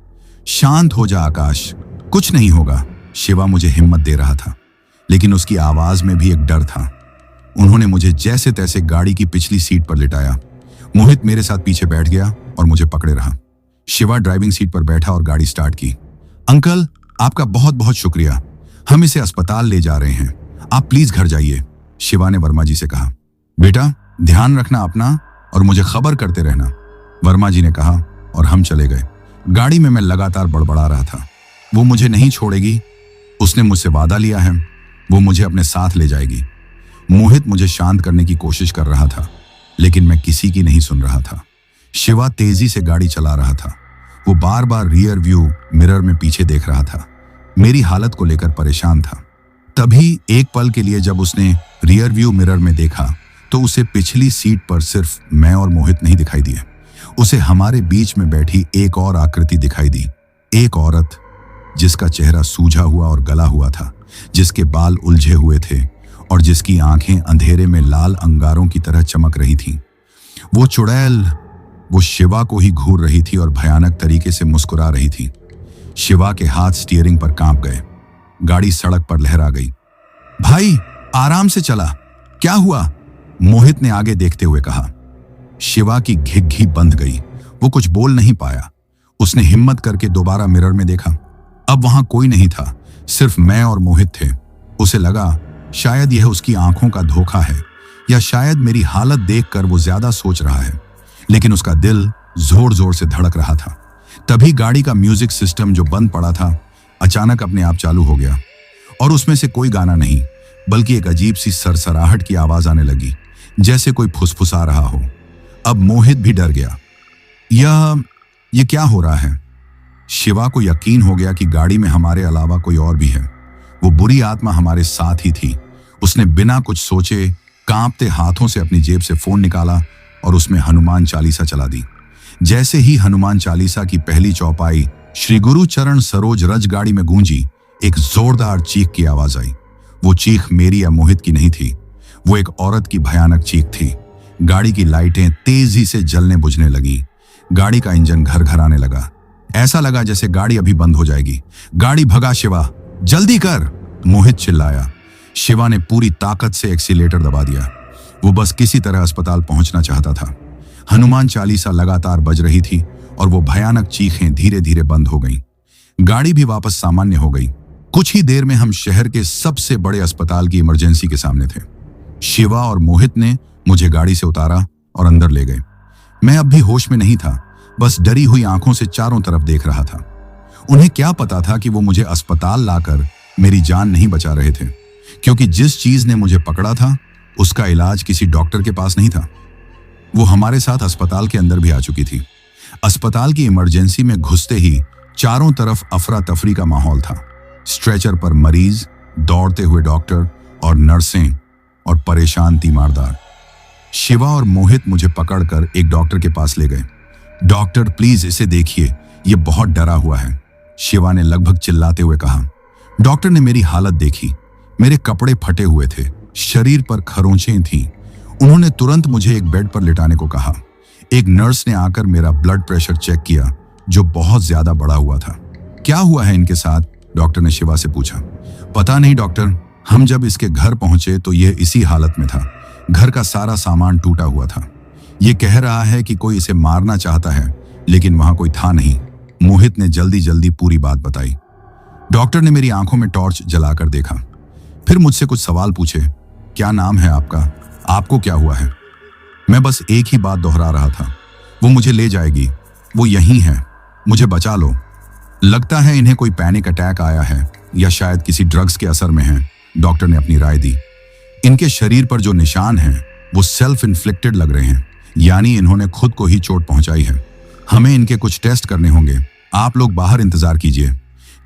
शांत हो जा आकाश, कुछ नहीं होगा। शिवा मुझे हिम्मत दे रहा था, लेकिन उसकी आवाज में भी एक डर था। उन्होंने मुझे जैसे तैसे गाड़ी की पिछली सीट पर लिटाया। मोहित मेरे साथ पीछे बैठ गया और मुझे पकड़े रहा। शिवा ड्राइविंग सीट पर बैठा और गाड़ी स्टार्ट की। अंकल, आपका बहुत बहुत शुक्रिया, हम इसे अस्पताल ले जा रहे हैं, आप प्लीज घर जाइए, शिवा ने वर्मा जी से कहा। बेटा, ध्यान रखना अपना और मुझे खबर करते रहना, वर्मा जी ने कहा और हम चले गए। गाड़ी में मैं लगातार बड़बड़ा रहा था। वो मुझे नहीं छोड़ेगी, उसने मुझसे वादा लिया है, वो मुझे अपने साथ ले जाएगी। मोहित मुझे शांत करने की कोशिश कर रहा था, लेकिन मैं किसी की नहीं सुन रहा था। शिवा तेजी से गाड़ी चला रहा था। वो बार बार रियर व्यू मिरर में पीछे देख रहा था। मेरी हालत को लेकर परेशान था। तभी एक पल के लिए जब उसने रियर व्यू मिरर में देखा तो उसे पिछली सीट पर सिर्फ मैं और मोहित नहीं दिखाई दिए। उसे हमारे बीच में बैठी एक और आकृति दिखाई दी। एक औरत जिसका चेहरा सूजा हुआ और गला हुआ था, जिसके बाल उलझे हुए थे और जिसकी आंखें अंधेरे में लाल अंगारों की तरह चमक रही थीं। वो चुड़ैल वो शिवा को ही घूर रही थी और भयानक तरीके से मुस्कुरा रही थी। शिवा के हाथ स्टीयरिंग पर कांप गए। गाड़ी सड़क पर लहरा गई। भाई, आराम से चला, क्या हुआ? मोहित ने आगे देखते हुए कहा। शिवा की घिघी बंध गई। वो कुछ बोल नहीं पाया। उसने हिम्मत करके दोबारा मिरर में देखा। अब वहां कोई नहीं था, सिर्फ मैं और मोहित थे। उसे लगा शायद यह उसकी आंखों का धोखा है, या शायद मेरी हालत देखकर वो ज्यादा सोच रहा है, लेकिन उसका दिल जोर जोर से धड़क रहा था। तभी गाड़ी का म्यूजिक सिस्टम जो बंद पड़ा था अचानक अपने आप चालू हो गया और उसमें से कोई गाना नहीं बल्कि एक अजीब सी सरसराहट की आवाज आने लगी, जैसे कोई फुसफुसा रहा हो। अब मोहित भी डर गया। यह क्या हो रहा है? शिवा को यकीन हो गया कि गाड़ी में हमारे अलावा कोई और भी है। वो बुरी आत्मा हमारे साथ ही थी। उसने बिना कुछ सोचे कांपते हाथों से अपनी जेब से फोन निकाला और उसमें हनुमान चालीसा चला दी। जैसे ही हनुमान चालीसा की पहली चौपाई श्री गुरु चरण सरोज रज गाड़ी में गूंजी, एक जोरदार चीख की आवाज आई। वो चीख मेरी या मोहित की नहीं थी, वो एक औरत की भयानक चीख थी। गाड़ी की लाइटें तेजी से जलने बुझने लगी। गाड़ी का इंजन घर घर आने लगा। ऐसा लगा जैसे गाड़ी अभी बंद हो जाएगी। गाड़ी भगा शिवा, जल्दी कर, मोहित चिल्लाया। शिवा ने पूरी ताकत से एक्सीलेटर दबा दिया। वो बस किसी तरह अस्पताल पहुंचना चाहता था। हनुमान चालीसा लगातार बज रही थी और वो भयानक चीखें धीरे धीरे बंद हो गईं। गाड़ी भी वापस सामान्य हो गई। कुछ ही देर में हम शहर के सबसे बड़े अस्पताल की इमरजेंसी के सामने थे। शिवा और मोहित ने मुझे गाड़ी से उतारा और अंदर ले गए। मैं अब भी होश में नहीं था, बस डरी हुई आंखों से चारों तरफ देख रहा था। उन्हें क्या पता था कि वो मुझे अस्पताल लाकर मेरी जान नहीं बचा रहे थे, क्योंकि जिस चीज ने मुझे पकड़ा था उसका इलाज किसी डॉक्टर के पास नहीं था। वो हमारे साथ अस्पताल के अंदर भी आ चुकी थी। अस्पताल की इमरजेंसी में घुसते ही चारों तरफ अफरा तफरी का माहौल था। स्ट्रेचर पर मरीज, दौड़ते हुए डॉक्टर और नर्सें और परेशान तीमारदार। शिवा और मोहित मुझे पकड़कर एक डॉक्टर के पास ले गए। डॉक्टर प्लीज इसे देखिए, ये बहुत डरा हुआ है, शिवा ने लगभग चिल्लाते हुए कहा। डॉक्टर ने मेरी हालत देखी। मेरे कपड़े फटे हुए थे, शरीर पर खरोंचें थीं। उन्होंने तुरंत मुझे एक बेड पर लिटाने को कहा। एक नर्स ने आकर मेरा ब्लड प्रेशर चेक किया, जो बहुत ज्यादा बढ़ा हुआ था। क्या हुआ है इनके साथ? डॉक्टर ने शिवा से पूछा। पता नहीं डॉक्टर, हम जब इसके घर पहुंचे तो यह इसी हालत में था। घर का सारा सामान टूटा हुआ था। ये कह रहा है कि कोई इसे मारना चाहता है, लेकिन वहां कोई था नहीं। मोहित ने जल्दी जल्दी पूरी बात बताई। डॉक्टर ने मेरी आंखों में टॉर्च जलाकर देखा, फिर मुझसे कुछ सवाल पूछे। क्या नाम है आपका? आपको क्या हुआ है? मैं बस एक ही बात दोहरा रहा था, वो मुझे ले जाएगी, वो यहीं है, मुझे बचा लो। लगता है इन्हें कोई पैनिक अटैक आया है या शायद किसी ड्रग्स के असर में है। डॉक्टर ने अपनी राय दी। इनके शरीर पर जो निशान हैं वो सेल्फ इन्फ्लिक्टेड लग रहे हैं, यानी इन्होंने खुद को ही चोट पहुंचाई है। हमें इनके कुछ टेस्ट करने होंगे, आप लोग बाहर इंतजार कीजिए।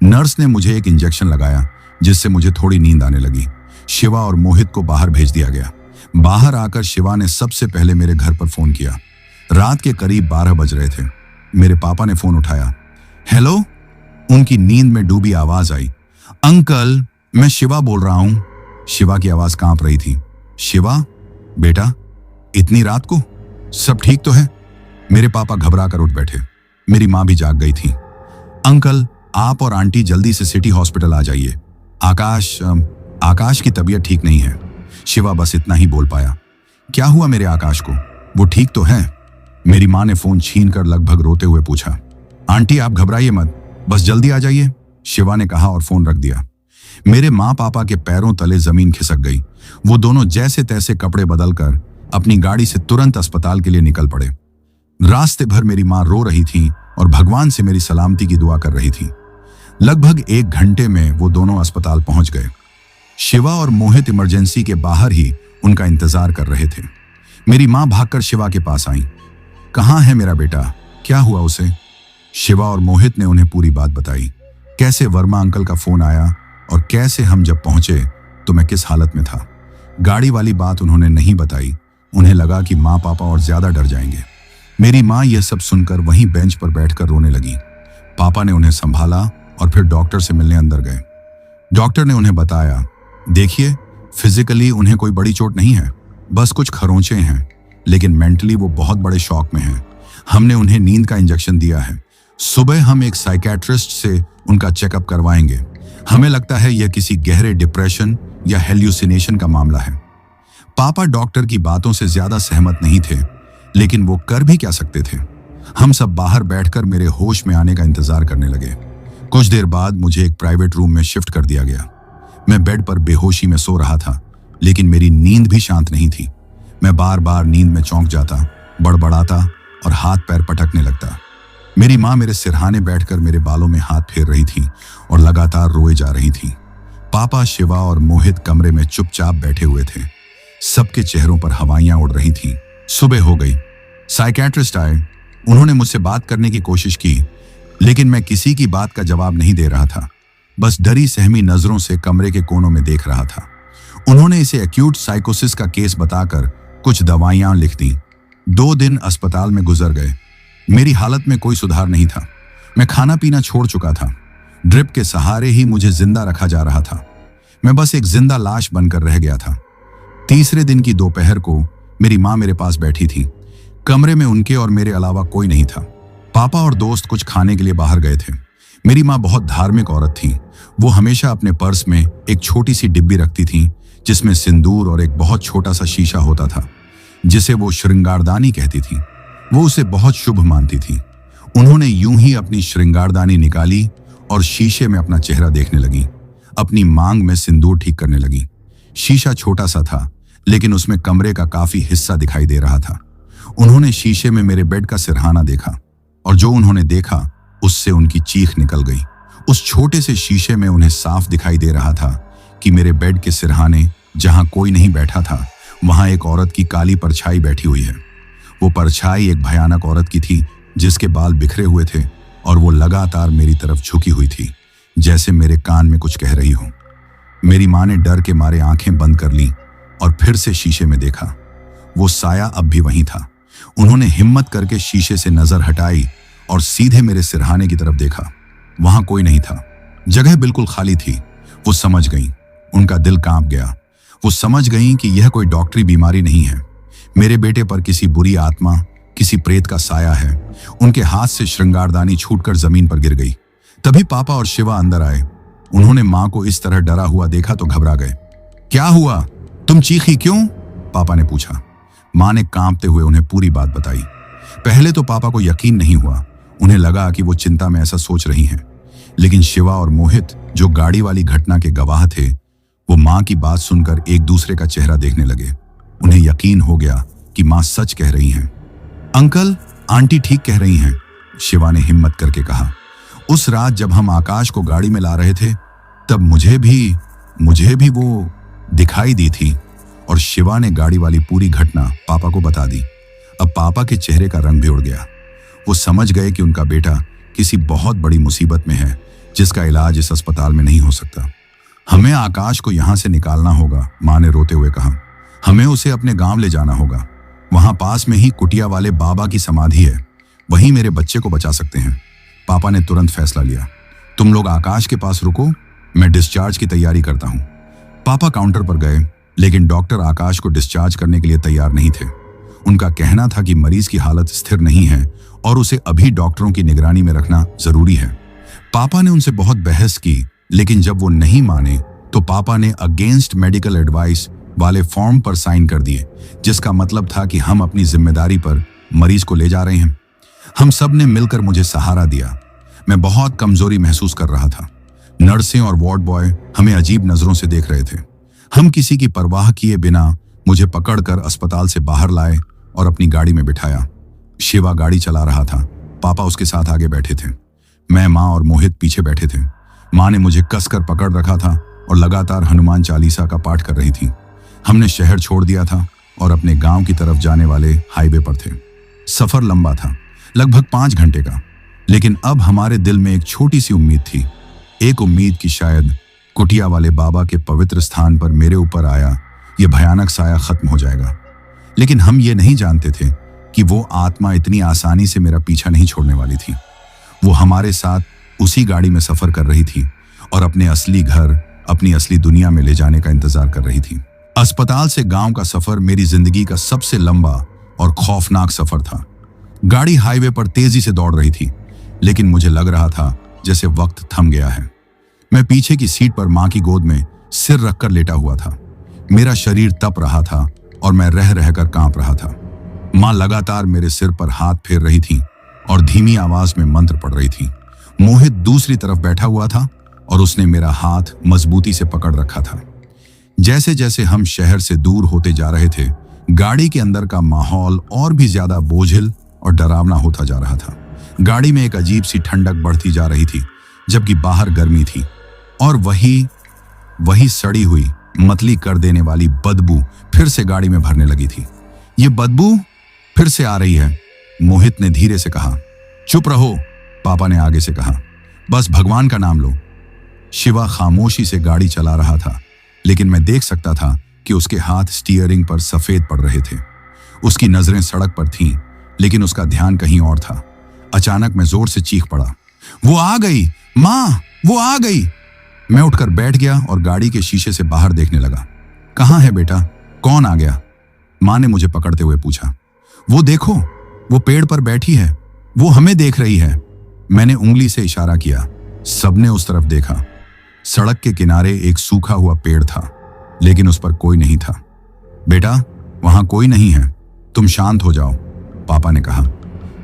नर्स ने मुझे एक इंजेक्शन लगाया, जिससे मुझे थोड़ी नींद आने लगी। शिवा और मोहित को बाहर भेज दिया गया। बाहर आकर शिवा ने सबसे पहले मेरे घर पर फोन किया। रात के करीब 12 बज रहे थे। मेरे पापा ने फोन उठाया। हेलो, उनकी नींद में डूबी आवाज आई। अंकल, मैं शिवा बोल रहा हूं। शिवा की आवाज कांप रही थी। शिवा बेटा, इतनी रात को सब ठीक तो है? मेरे पापा घबरा कर उठ बैठे। मेरी मां भी जाग गई थी। अंकल, आप और आंटी जल्दी से सिटी हॉस्पिटल आ जाइए। आकाश की तबीयत ठीक नहीं है। शिवा बस इतना ही बोल पाया। क्या हुआ मेरे आकाश को? वो ठीक तो है? मेरी मां ने फोन छीनकर लगभग रोते हुए पूछा। आंटी आप घबराइए मत, बस जल्दी आ जाइए, शिवा ने कहा और फोन रख दिया। मेरे माँ पापा के पैरों तले जमीन खिसक गई। वो दोनों जैसे तैसे कपड़े बदलकर अपनी गाड़ी से तुरंत अस्पताल के लिए निकल पड़े। रास्ते भर मेरी माँ रो रही थी और भगवान से मेरी सलामती की दुआ कर रही थी। लगभग 1 घंटे में वो दोनों अस्पताल पहुंच गए। शिवा और मोहित इमरजेंसी के बाहर ही उनका इंतजार कर रहे थे। मेरी माँ भागकर शिवा के पास आई। कहाँ है मेरा बेटा? क्या हुआ उसे? शिवा और मोहित ने उन्हें पूरी बात बताई। कैसे वर्मा अंकल का फोन आया और कैसे हम जब पहुंचे तो मैं किस हालत में था। गाड़ी वाली बात उन्होंने नहीं बताई। उन्हें लगा कि माँ पापा और ज्यादा डर जाएंगे। मेरी माँ यह सब सुनकर वहीं बेंच पर बैठकर रोने लगी। पापा ने उन्हें संभाला और फिर डॉक्टर से मिलने अंदर गए। डॉक्टर ने उन्हें बताया, देखिए फिजिकली उन्हें कोई बड़ी चोट नहीं है, बस कुछ खरोंचे हैं, लेकिन मेंटली वो बहुत बड़े शॉक में हैं। हमने उन्हें नींद का इंजेक्शन दिया है। सुबह हम एक साइकेट्रिस्ट से उनका चेकअप करवाएंगे। हमें लगता है यह किसी गहरे डिप्रेशन या हेल्यूसिनेशन का मामला है। पापा डॉक्टर की बातों से ज्यादा सहमत नहीं थे, लेकिन वो कर भी क्या सकते थे। हम सब बाहर बैठकर मेरे होश में आने का इंतजार करने लगे। कुछ देर बाद मुझे एक प्राइवेट रूम में शिफ्ट कर दिया गया। मैं बेड पर बेहोशी में सो रहा था, लेकिन मेरी नींद भी शांत नहीं थी। मैं बार बार नींद में चौंक जाता, बड़बड़ाता और हाथ पैर पटकने लगता। मेरी माँ मेरे सिरहाने बैठकर मेरे बालों में हाथ फेर रही थी और लगातार रोए जा रही थी। पापा, शिवा और मोहित कमरे में चुपचाप बैठे हुए थे। सबके चेहरों पर हवाइयां उड़ रही थीं। सुबह हो गई। साइकेट्रिस्ट आए। उन्होंने मुझसे बात करने की कोशिश की, लेकिन मैं किसी की बात का जवाब नहीं दे रहा था। बस डरी सहमी नजरों से कमरे के कोनों में देख रहा था। उन्होंने इसे एक्यूट साइकोसिस का केस बताकर कुछ दवाइयां लिख दी। 2 दिन अस्पताल में गुजर गए। मेरी हालत में कोई सुधार नहीं था। मैं खाना पीना छोड़ चुका था। ड्रिप के सहारे ही मुझे जिंदा रखा जा रहा था। मैं बस एक जिंदा लाश बनकर रह गया था। तीसरे दिन की दोपहर को मेरी माँ मेरे पास बैठी थी। कमरे में उनके और मेरे अलावा कोई नहीं था। पापा और दोस्त कुछ खाने के लिए बाहर गए थे। मेरी माँ बहुत धार्मिक औरत थी। वो हमेशा अपने पर्स में एक छोटी सी डिब्बी रखती थी जिसमें सिंदूर और एक बहुत छोटा सा शीशा होता था जिसे वो श्रृंगारदानी कहती थी। वो उसे बहुत शुभ मानती थी। उन्होंने यूं ही अपनी श्रृंगारदानी निकाली और शीशे में अपना चेहरा देखने लगी। अपनी मांग में सिंदूर ठीक करने लगी। शीशा छोटा सा था लेकिन उसमें कमरे का काफी हिस्सा दिखाई दे रहा था। उन्होंने शीशे में मेरे बेड का सिरहाना देखा और जो उन्होंने देखा उससे उनकी चीख निकल गई। उस छोटे से शीशे में उन्हें साफ दिखाई दे रहा था कि मेरे बेड के सिरहाने जहां कोई नहीं बैठा था वहां एक औरत की काली परछाई बैठी हुई है। वो परछाई एक भयानक औरत की थी जिसके बाल बिखरे हुए थे और वो लगातार मेरी तरफ झुकी हुई थी जैसे मेरे कान में कुछ कह रही हो। मेरी माँ ने डर के मारे आंखें बंद कर ली और फिर से शीशे में देखा। वो साया अब भी वहीं था। उन्होंने हिम्मत करके शीशे से नजर हटाई और सीधे मेरे सिरहाने की तरफ देखा। वहां कोई नहीं था। जगह बिल्कुल खाली थी। वो समझ गई। उनका दिल कांप गया। वो समझ गई कि यह कोई डॉक्टरी बीमारी नहीं है। मेरे बेटे पर किसी बुरी आत्मा, किसी प्रेत का साया है। उनके हाथ से श्रृंगारदानी छूटकर जमीन पर गिर गई। तभी पापा और शिवा अंदर आए। उन्होंने माँ को इस तरह डरा हुआ देखा तो घबरा गए। क्या हुआ? तुम चीखी क्यों? पापा ने पूछा। माँ ने कांपते हुए उन्हें पूरी बात बताई। पहले तो पापा को यकीन नहीं हुआ। उन्हें लगा कि वो चिंता में ऐसा सोच रही हैं। लेकिन शिवा और मोहित, जो गाड़ी वाली घटना के गवाह थे, वो माँ की बात सुनकर एक दूसरे का चेहरा देखने लगे। उन्हें यकीन हो गया कि माँ सच कह रही हैं। अंकल, आंटी ठीक कह रही हैं, शिवा ने हिम्मत करके कहा। उस रात जब हम आकाश को गाड़ी में ला रहे थे तब मुझे भी वो दिखाई दी थी। और शिवा ने गाड़ी वाली पूरी घटना पापा को बता दी। अब पापा के चेहरे का रंग भी उड़ गया। वो समझ गए कि उनका बेटा किसी बहुत बड़ी मुसीबत में है जिसका इलाज इस अस्पताल में नहीं हो सकता। हमें आकाश को यहां से निकालना होगा, माँ ने रोते हुए कहा। हमें उसे अपने गांव ले जाना होगा। वहां पास में ही कुटिया वाले बाबा की समाधि है। वहीं मेरे बच्चे को बचा सकते हैं। पापा ने तुरंत फैसला लिया। तुम लोग आकाश के पास रुको, मैं डिस्चार्ज की तैयारी करता हूं। पापा काउंटर पर गए लेकिन डॉक्टर आकाश को डिस्चार्ज करने के लिए तैयार नहीं थे। उनका कहना था कि मरीज की हालत स्थिर नहीं है और उसे अभी डॉक्टरों की निगरानी में रखना जरूरी है। पापा ने उनसे बहुत बहस की लेकिन जब वो नहीं माने तो पापा ने अगेंस्ट मेडिकल एडवाइस वाले फॉर्म पर साइन कर दिए जिसका मतलब था कि हम अपनी जिम्मेदारी पर मरीज को ले जा रहे हैं। हम सब ने मिलकर मुझे सहारा दिया। मैं बहुत कमजोरी महसूस कर रहा था। नर्सें और वार्ड बॉय हमें अजीब नजरों से देख रहे थे। हम किसी की परवाह किए बिना मुझे पकड़कर अस्पताल से बाहर लाए और अपनी गाड़ी में बिठाया। शिवा गाड़ी चला रहा था। पापा उसके साथ आगे बैठे थे। मैं, माँ और मोहित पीछे बैठे थे। माँ ने मुझे कसकर पकड़ रखा था और लगातार हनुमान चालीसा का पाठ कर रही थी। हमने शहर छोड़ दिया था और अपने गांव की तरफ जाने वाले हाईवे पर थे। सफर लंबा था, लगभग 5 घंटे का। लेकिन अब हमारे दिल में एक छोटी सी उम्मीद थी। एक उम्मीद कि शायद कुटिया वाले बाबा के पवित्र स्थान पर मेरे ऊपर आया ये भयानक साया खत्म हो जाएगा। लेकिन हम ये नहीं जानते थे कि वो आत्मा इतनी आसानी से मेरा पीछा नहीं छोड़ने वाली थी। वो हमारे साथ उसी गाड़ी में सफर कर रही थी और अपने असली घर, अपनी असली दुनिया में ले जाने का इंतजार कर रही थी। अस्पताल से गांव का सफर मेरी जिंदगी का सबसे लंबा और खौफनाक सफर था। गाड़ी हाईवे पर तेजी से दौड़ रही थी लेकिन मुझे लग रहा था जैसे वक्त थम गया है। मैं पीछे की सीट पर माँ की गोद में सिर रखकर लेटा हुआ था। मेरा शरीर तप रहा था और मैं रह रहकर कांप रहा था। माँ लगातार मेरे सिर पर हाथ फेर रही थी और धीमी आवाज में मंत्र पढ़ रही थी। मोहित दूसरी तरफ बैठा हुआ था और उसने मेरा हाथ मजबूती से पकड़ रखा था। जैसे जैसे हम शहर से दूर होते जा रहे थे, गाड़ी के अंदर का माहौल और भी ज्यादा बोझिल और डरावना होता जा रहा था। गाड़ी में एक अजीब सी ठंडक बढ़ती जा रही थी जबकि बाहर गर्मी थी और वही सड़ी हुई मतली कर देने वाली बदबू फिर से गाड़ी में भरने लगी थी। ये बदबू फिर से आ रही है, मोहित ने धीरे से कहा। चुप रहो, पापा ने आगे से कहा। बस भगवान का नाम लो। शिवा खामोशी से गाड़ी चला रहा था लेकिन मैं देख सकता था कि उसके हाथ स्टीयरिंग पर सफेद पड़ रहे थे। उसकी नजरें सड़क पर थीं लेकिन उसका ध्यान कहीं और था। अचानक मैं जोर से चीख पड़ा, वो आ गई माँ, वो आ गई। मैं उठकर बैठ गया और गाड़ी के शीशे से बाहर देखने लगा। कहाँ है बेटा? कौन आ गया? माँ ने मुझे पकड़ते हुए पूछा। वो देखो, वो पेड़ पर बैठी है, वो हमें देख रही है। मैंने उंगली से इशारा किया। सबने उस तरफ देखा। सड़क के किनारे एक सूखा हुआ पेड़ था, लेकिन उस पर कोई नहीं था। बेटा, वहां कोई नहीं है, तुम शांत हो जाओ, पापा ने कहा।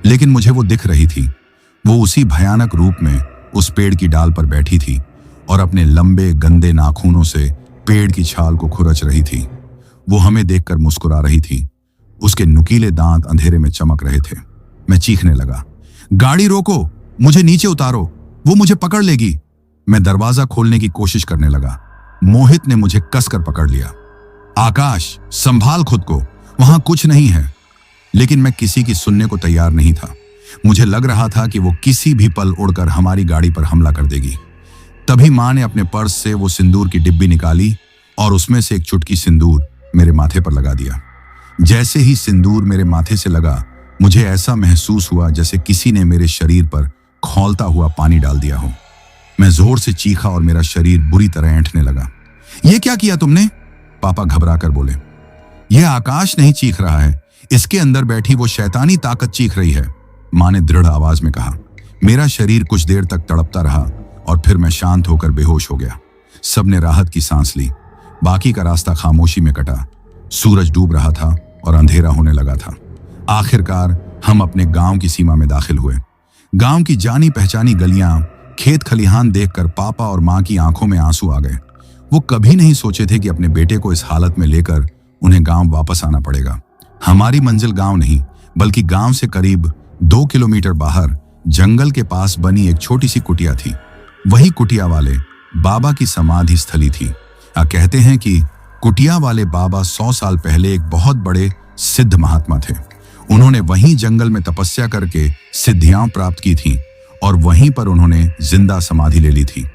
लेकिन मुझे वो दिख रही थी। वो उसी भयानक रूप में उस पेड़ की डाल पर बैठी थी और अपने लंबे गंदे नाखूनों से पेड़ की छाल को खुरच रही थी। वो हमें देखकर मुस्कुरा रही थी। उसके नुकीले दांत अंधेरे में चमक रहे थे। मैं चीखने लगा, गाड़ी रोको, मुझे नीचे उतारो, वो मुझे पकड़ लेगी। मैं दरवाजा खोलने की कोशिश करने लगा। मोहित ने मुझे कसकर पकड़ लिया। आकाश, संभाल खुद को, वहां कुछ नहीं है। लेकिन मैं किसी की सुनने को तैयार नहीं था। मुझे लग रहा था कि वो किसी भी पल उड़कर हमारी गाड़ी पर हमला कर देगी। तभी मां ने अपने पर्स से वो सिंदूर की डिब्बी निकाली और उसमें से एक चुटकी सिंदूर मेरे माथे पर लगा दिया। जैसे ही सिंदूर मेरे माथे से लगा, मुझे ऐसा महसूस हुआ जैसे किसी ने मेरे शरीर पर खौलता हुआ पानी डाल दिया हो। मैं जोर से चीखा और मेरा शरीर बुरी तरह ऐंठने लगा। ये क्या किया तुमने? पापा घबरा कर बोले। यह आकाश नहीं चीख रहा है, इसके अंदर बैठी वो शैतानी ताकत चीख रही है, मां ने दृढ़ आवाज में कहा। मेरा शरीर कुछ देर तक तड़पता रहा और फिर मैं शांत होकर बेहोश हो गया। सबने राहत की सांस ली। बाकी का रास्ता खामोशी में कटा। सूरज डूब रहा था और अंधेरा होने लगा था। आखिरकार हम अपने गांव की सीमा में दाखिल हुए। गांव की जानी पहचानी गलियां, खेत खलिहान देखकर पापा और मां की आंखों में आंसू आ गए। वो कभी नहीं सोचे थे कि अपने बेटे को इस हालत में लेकर उन्हें गांव वापस आना पड़ेगा। हमारी मंजिल गांव नहीं, बल्कि गांव से करीब 2 किलोमीटर बाहर जंगल के पास बनी एक छोटी सी कुटिया थी। वही कुटिया वाले बाबा की समाधि स्थली थी। कहते हैं कि कुटिया वाले बाबा 100 साल पहले एक बहुत बड़े सिद्ध महात्मा थे। उन्होंने वहीं जंगल में तपस्या करके सिद्धियां प्राप्त की थीं और वहीं पर उन्होंने जिंदा समाधि ले ली थी।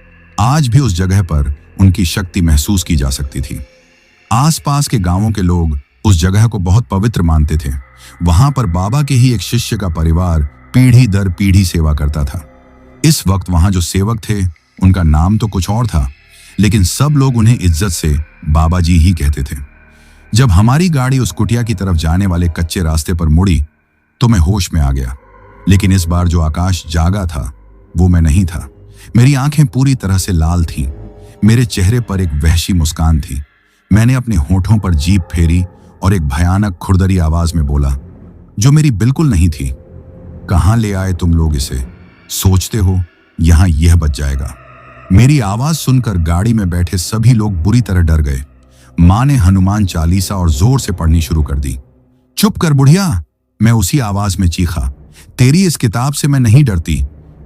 आज भी उस जगह पर उनकी शक्ति महसूस की जा सकती थी। आसपास के गांवों के लोग उस जगह को बहुत पवित्र मानते थे। वहां पर बाबा के ही एक शिष्य का परिवार पीढ़ी दर पीढ़ी सेवा करता था। इस वक्त वहां जो सेवक थे, उनका नाम तो कुछ और था, लेकिन सब लोग उन्हें इज्जत से बाबा जी ही कहते थे। जब हमारी गाड़ी उस कुटिया की तरफ जाने वाले कच्चे रास्ते पर मुड़ी तो मैं होश में आ गया। लेकिन इस बार जो आकाश जागा था वो मैं नहीं था। मेरी आंखें पूरी तरह से लाल थीं। मेरे चेहरे पर एक वहशी मुस्कान थी। मैंने अपने होठों पर जीभ फेरी और एक भयानक खुरदरी आवाज में बोला, जो मेरी बिल्कुल नहीं थी, कहां ले आए तुम लोग इसे? सोचते हो यहां यह बच जाएगा? मेरी आवाज सुनकर गाड़ी में बैठे सभी लोग बुरी तरह डर गए। मां ने हनुमान चालीसा और जोर से पढ़नी शुरू कर दी। चुप कर बुढ़िया, मैं उसी आवाज में चीखा। तेरी इस किताब से मैं नहीं डरती।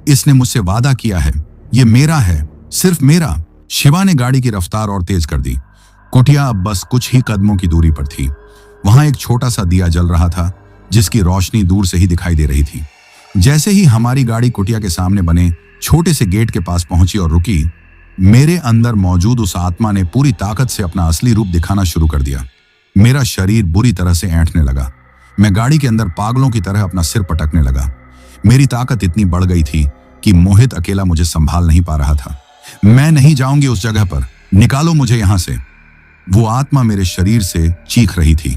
इसने मुझसे वादा किया है, ये मेरा है, सिर्फ मेरा। शिवा ने गाड़ी की रफ्तार और तेज कर दी। कुटिया अब बस कुछ ही कदमों की दूरी पर थी। वहां एक छोटा सा दिया जल रहा था, जिसकी रोशनी दूर से ही दिखाई दे रही थी। जैसे ही हमारी गाड़ी कुटिया के सामने बने छोटे से गेट के पास पहुंची और रुकी, मेरे अंदर मौजूद उस आत्मा ने पूरी ताकत से अपना असली रूप दिखाना शुरू कर दिया। मेरा शरीर बुरी तरह से ऐंठने लगा। मैं गाड़ी के अंदर पागलों की तरह अपना सिर पटकने लगा। मेरी ताकत इतनी बढ़ गई थी कि मोहित अकेला मुझे संभाल नहीं पा रहा था। मैं नहीं जाऊंगी उस जगह पर, निकालो मुझे यहां से। वो आत्मा मेरे शरीर से चीख रही थी,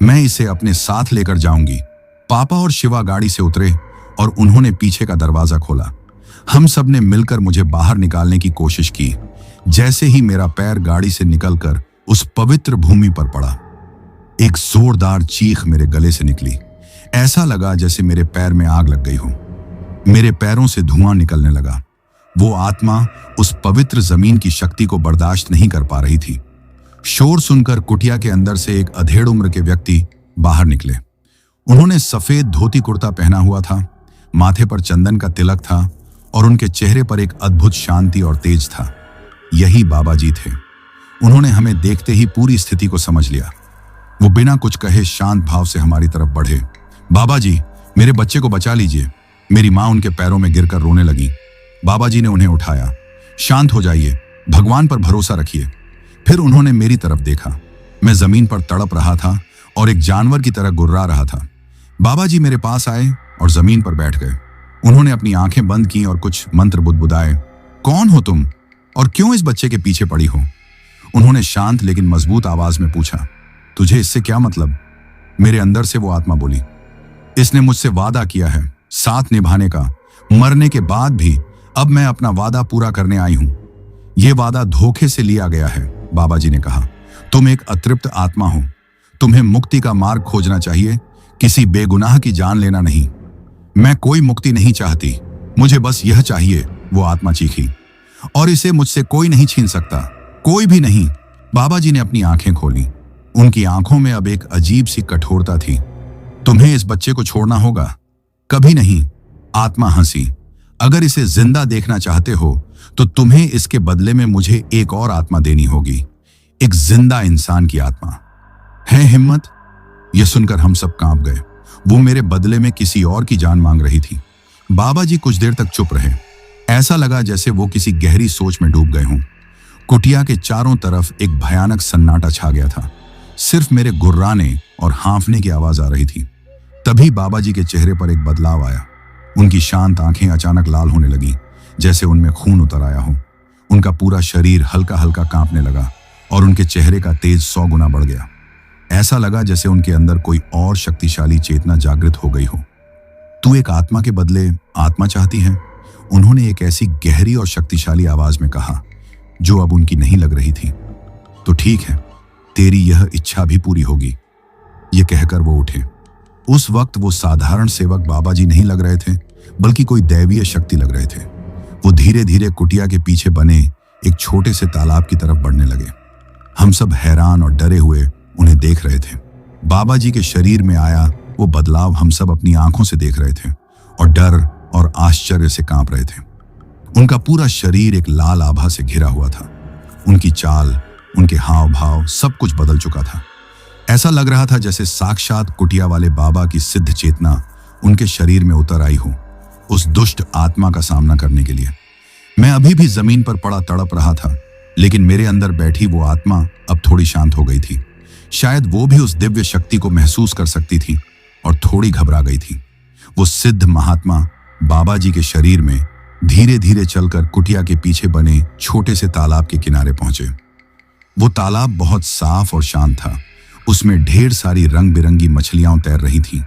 मैं इसे अपने साथ लेकर जाऊंगी। पापा और शिवा गाड़ी से उतरे और उन्होंने पीछे का दरवाजा खोला। हम सब ने मिलकर मुझे बाहर निकालने की कोशिश की। जैसे ही मेरा पैर गाड़ी से निकलकर उस पवित्र भूमि पर पड़ा, एक जोरदार चीख मेरे गले से निकली। ऐसा लगा जैसे मेरे पैर में आग लग गई हो। मेरे पैरों से धुआं निकलने लगा। वो आत्मा उस पवित्र जमीन की शक्ति को बर्दाश्त नहीं कर पा रही थी। शोर सुनकर कुटिया के अंदर से एक अधेड़ उम्र के व्यक्ति बाहर निकले। उन्होंने सफेद धोती कुर्ता पहना हुआ था, माथे पर चंदन का तिलक था और उनके चेहरे पर एक अद्भुत शांति और तेज था। यही बाबा जी थे। उन्होंने हमें देखते ही पूरी स्थिति को समझ लिया। वो बिना कुछ कहे शांत भाव से हमारी तरफ बढ़े। बाबा जी, मेरे बच्चे को बचा लीजिए। मेरी मां उनके पैरों में गिरकर रोने लगी। बाबा जी ने उन्हें उठाया। शांत हो जाइए, भगवान पर भरोसा रखिए। फिर उन्होंने मेरी तरफ देखा। मैं जमीन पर तड़प रहा था और एक जानवर की तरह गुर्रा रहा था। बाबा जी मेरे पास आए और जमीन पर बैठ गए। उन्होंने अपनी आंखें बंद की और कुछ मंत्र बुदबुदाए। कौन हो तुम और क्यों इस बच्चे के पीछे पड़ी हो? उन्होंने शांत लेकिन मजबूत आवाज में पूछा। तुझे इससे क्या मतलब? मेरे अंदर से वो आत्मा बोली। इसने मुझसे वादा किया है, साथ निभाने का। मरने के बाद भी अब मैं अपना वादा पूरा करने आई हूं। यह वादा धोखे से लिया गया है। बाबा जी ने कहा, तुम एक अतृप्त आत्मा हो। तुम्हें मुक्ति का मार्ग खोजना चाहिए, किसी बेगुनाह की जान लेना नहीं। मैं कोई मुक्ति नहीं चाहती, मुझे बस यह चाहिए, वो आत्मा चीखी, और इसे मुझसे कोई नहीं छीन सकता, कोई भी नहीं। बाबा जी ने अपनी आंखें खोली। उनकी आंखों में अब एक अजीब सी कठोरता थी। तुम्हें इस बच्चे को छोड़ना होगा। कभी नहीं। आत्मा हंसी। अगर इसे जिंदा देखना चाहते हो तो तुम्हें इसके बदले में मुझे एक और आत्मा देनी होगी, एक जिंदा इंसान की आत्मा। है हिम्मत? यह सुनकर हम सब कांप गए। वो मेरे बदले में किसी और की जान मांग रही थी। बाबा जी कुछ देर तक चुप रहे। ऐसा लगा जैसे वो किसी गहरी सोच में डूब गए हों। कुटिया के चारों तरफ एक भयानक सन्नाटा छा गया था। सिर्फ मेरे गुर्राने और हांफने की आवाज आ रही थी। तभी बाबा जी के चेहरे पर एक बदलाव आया। उनकी शांत आंखें अचानक लाल होने लगीं, जैसे उनमें खून उतर आया हो। उनका पूरा शरीर हल्का हल्का कांपने लगा और उनके चेहरे का तेज 100 गुना बढ़ गया। ऐसा लगा जैसे उनके अंदर कोई और शक्तिशाली चेतना जागृत हो गई हो। तू एक आत्मा के बदले आत्मा चाहती है? उन्होंने एक ऐसी गहरी और शक्तिशाली आवाज में कहा जो अब उनकी नहीं लग रही थी। तो ठीक है, तेरी यह इच्छा भी पूरी होगी। ये कहकर वो उठे। उस वक्त वो साधारण सेवक बाबा जी नहीं लग रहे थे, बल्कि कोई दैवीय शक्ति लग रहे थे। वो धीरे धीरे कुटिया के पीछे बने एक छोटे से तालाब की तरफ बढ़ने लगे। हम सब हैरान और डरे हुए उन्हें देख रहे थे। बाबा जी के शरीर में आया वो बदलाव हम सब अपनी आंखों से देख रहे थे और डर और आश्चर्य से कांप रहे थे। उनका पूरा शरीर एक लाल आभा से घिरा हुआ था। उनकी चाल, उनके हाव भाव, सब कुछ बदल चुका था। ऐसा लग रहा था जैसे साक्षात कुटिया वाले बाबा की सिद्ध चेतना उनके शरीर में उतर आई हो, उस दुष्ट आत्मा का सामना करने के लिए। मैं अभी भी जमीन पर पड़ा तड़प रहा था, लेकिन मेरे अंदर बैठी वो आत्मा अब थोड़ी शांत हो गई थी। शायद वो भी उस दिव्य शक्ति को महसूस कर सकती थी और थोड़ी घबरा गई थी। वो सिद्ध महात्मा बाबा जी के शरीर में धीरे धीरे चलकर कुटिया के पीछे बने छोटे से तालाब के किनारे पहुंचे। वो तालाब बहुत साफ और शांत था। उसमें ढेर सारी रंग बिरंगी मछलियां तैर रही थीं।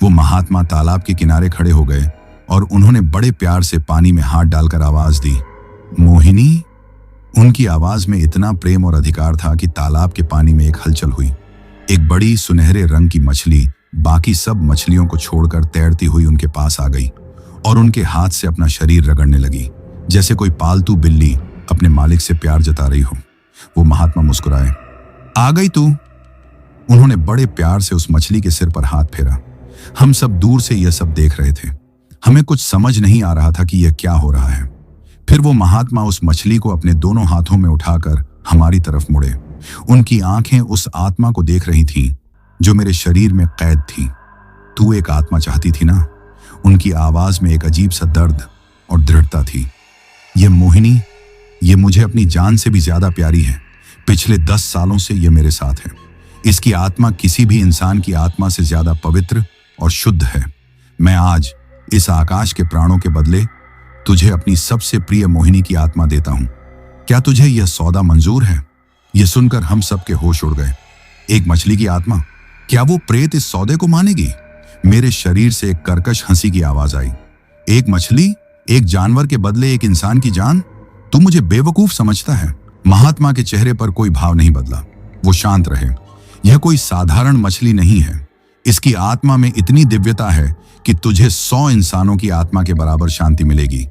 वो महात्मा तालाब के किनारे खड़े हो गए और उन्होंने बड़े प्यार से पानी में हाथ डालकर आवाज दी, मोहिनी। उनकी आवाज में इतना प्रेम और अधिकार था कि तालाब के पानी में एक हलचल हुई। एक बड़ी सुनहरे रंग की मछली बाकी सब मछलियों को छोड़कर तैरती हुई उनके पास आ गई और उनके हाथ से अपना शरीर रगड़ने लगी, जैसे कोई पालतू बिल्ली अपने मालिक से प्यार जता रही हो। वो महात्मा मुस्कुराए। आ गई तू? उन्होंने बड़े प्यार से उस मछली के सिर पर हाथ फेरा। हम सब दूर से यह सब देख रहे थे। हमें कुछ समझ नहीं आ रहा था कि यह क्या हो रहा है। फिर वो महात्मा उस मछली को अपने दोनों हाथों में उठाकर हमारी तरफ मुड़े। उनकी आंखें उस आत्मा को देख रही थीं जो मेरे शरीर में कैद थी। तू एक आत्मा चाहती थी ना? उनकी आवाज में एक अजीब सा दर्द और दृढ़ता थी। ये मोहिनी, ये मुझे अपनी जान से भी ज्यादा प्यारी है। पिछले 10 सालों से ये मेरे साथ है। इसकी आत्मा किसी भी इंसान की आत्मा से ज्यादा पवित्र और शुद्ध है। मैं आज इस आकाश के प्राणों के बदले तुझे अपनी सबसे प्रिय मोहिनी की आत्मा देता हूं। क्या तुझे यह सौदा मंजूर है? यह सुनकर हम सब के होश उड़ गए। एक मछली की आत्मा? क्या वो प्रेत इस सौदे को मानेगी? मेरे शरीर से एक कर्कश हंसी की आवाज आई। एक मछली, एक जानवर के बदले एक इंसान की जान? तू मुझे बेवकूफ समझता है? महात्मा के चेहरे पर कोई भाव नहीं बदला। वो शांत रहे। यह कोई साधारण मछली नहीं है। इसकी आत्मा में इतनी दिव्यता है कि तुझे 100 इंसानों की आत्मा के बराबर शांति मिलेगी।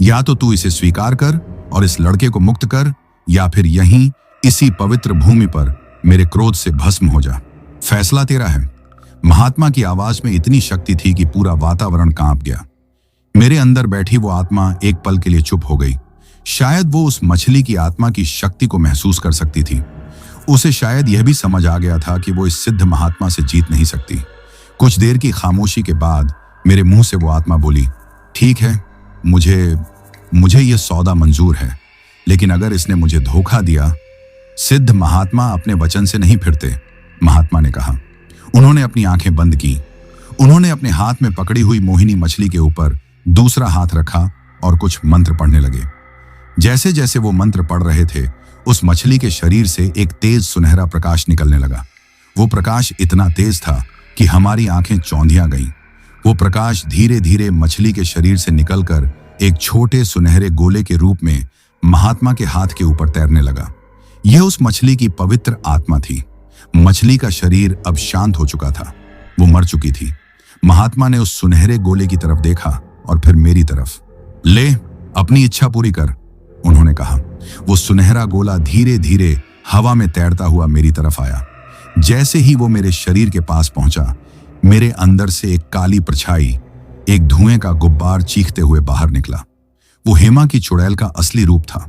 या तो तू इसे स्वीकार कर और इस लड़के को मुक्त कर, या फिर यहीं इसी पवित्र भूमि पर मेरे क्रोध से भस्म हो जा। फैसला तेरा है। महात्मा की आवाज में इतनी शक्ति थी कि पूरा वातावरण कांप गया। मेरे अंदर बैठी वो आत्मा एक पल के लिए चुप हो गई। शायद वो उस मछली की आत्मा की शक्ति को महसूस कर सकती थी। उसे शायद यह भी समझ आ गया था कि वो इस सिद्ध महात्मा से जीत नहीं सकती। कुछ देर की खामोशी के बाद मेरे मुंह से वो आत्मा बोली, ठीक है, मुझे यह सौदा मंजूर है, लेकिन अगर इसने मुझे धोखा दिया। सिद्ध महात्मा अपने वचन से नहीं फिरते, महात्मा ने कहा। उन्होंने अपनी आंखें बंद की। उन्होंने अपने हाथ में पकड़ी हुई मोहिनी मछली के ऊपर दूसरा हाथ रखा और कुछ मंत्र पढ़ने लगे। जैसे जैसे वो मंत्र पढ़ रहे थे, उस मछली के शरीर से एक तेज सुनहरा प्रकाश निकलने लगा। वो प्रकाश इतना तेज था कि हमारी आंखें चौंधिया गईं। वो प्रकाश धीरे धीरे मछली के शरीर से निकलकर एक छोटे सुनहरे गोले के रूप में महात्मा के हाथ के ऊपर तैरने लगा। यह उस मछली की पवित्र आत्मा थी। मछली का शरीर अब शांत हो चुका था, वो मर चुकी थी। महात्मा ने उस सुनहरे गोले की तरफ देखा और फिर मेरी तरफ। ले, अपनी इच्छा पूरी कर, उन्होंने कहा। वो सुनहरा गोला धीरे धीरे हवा में तैरता हुआ मेरी तरफ आया। जैसे ही वो मेरे शरीर के पास पहुंचा, मेरे अंदर से एक काली परछाई, एक धुएं का गुब्बार चीखते हुए बाहर निकला। वो हेमा की चुड़ैल का असली रूप था।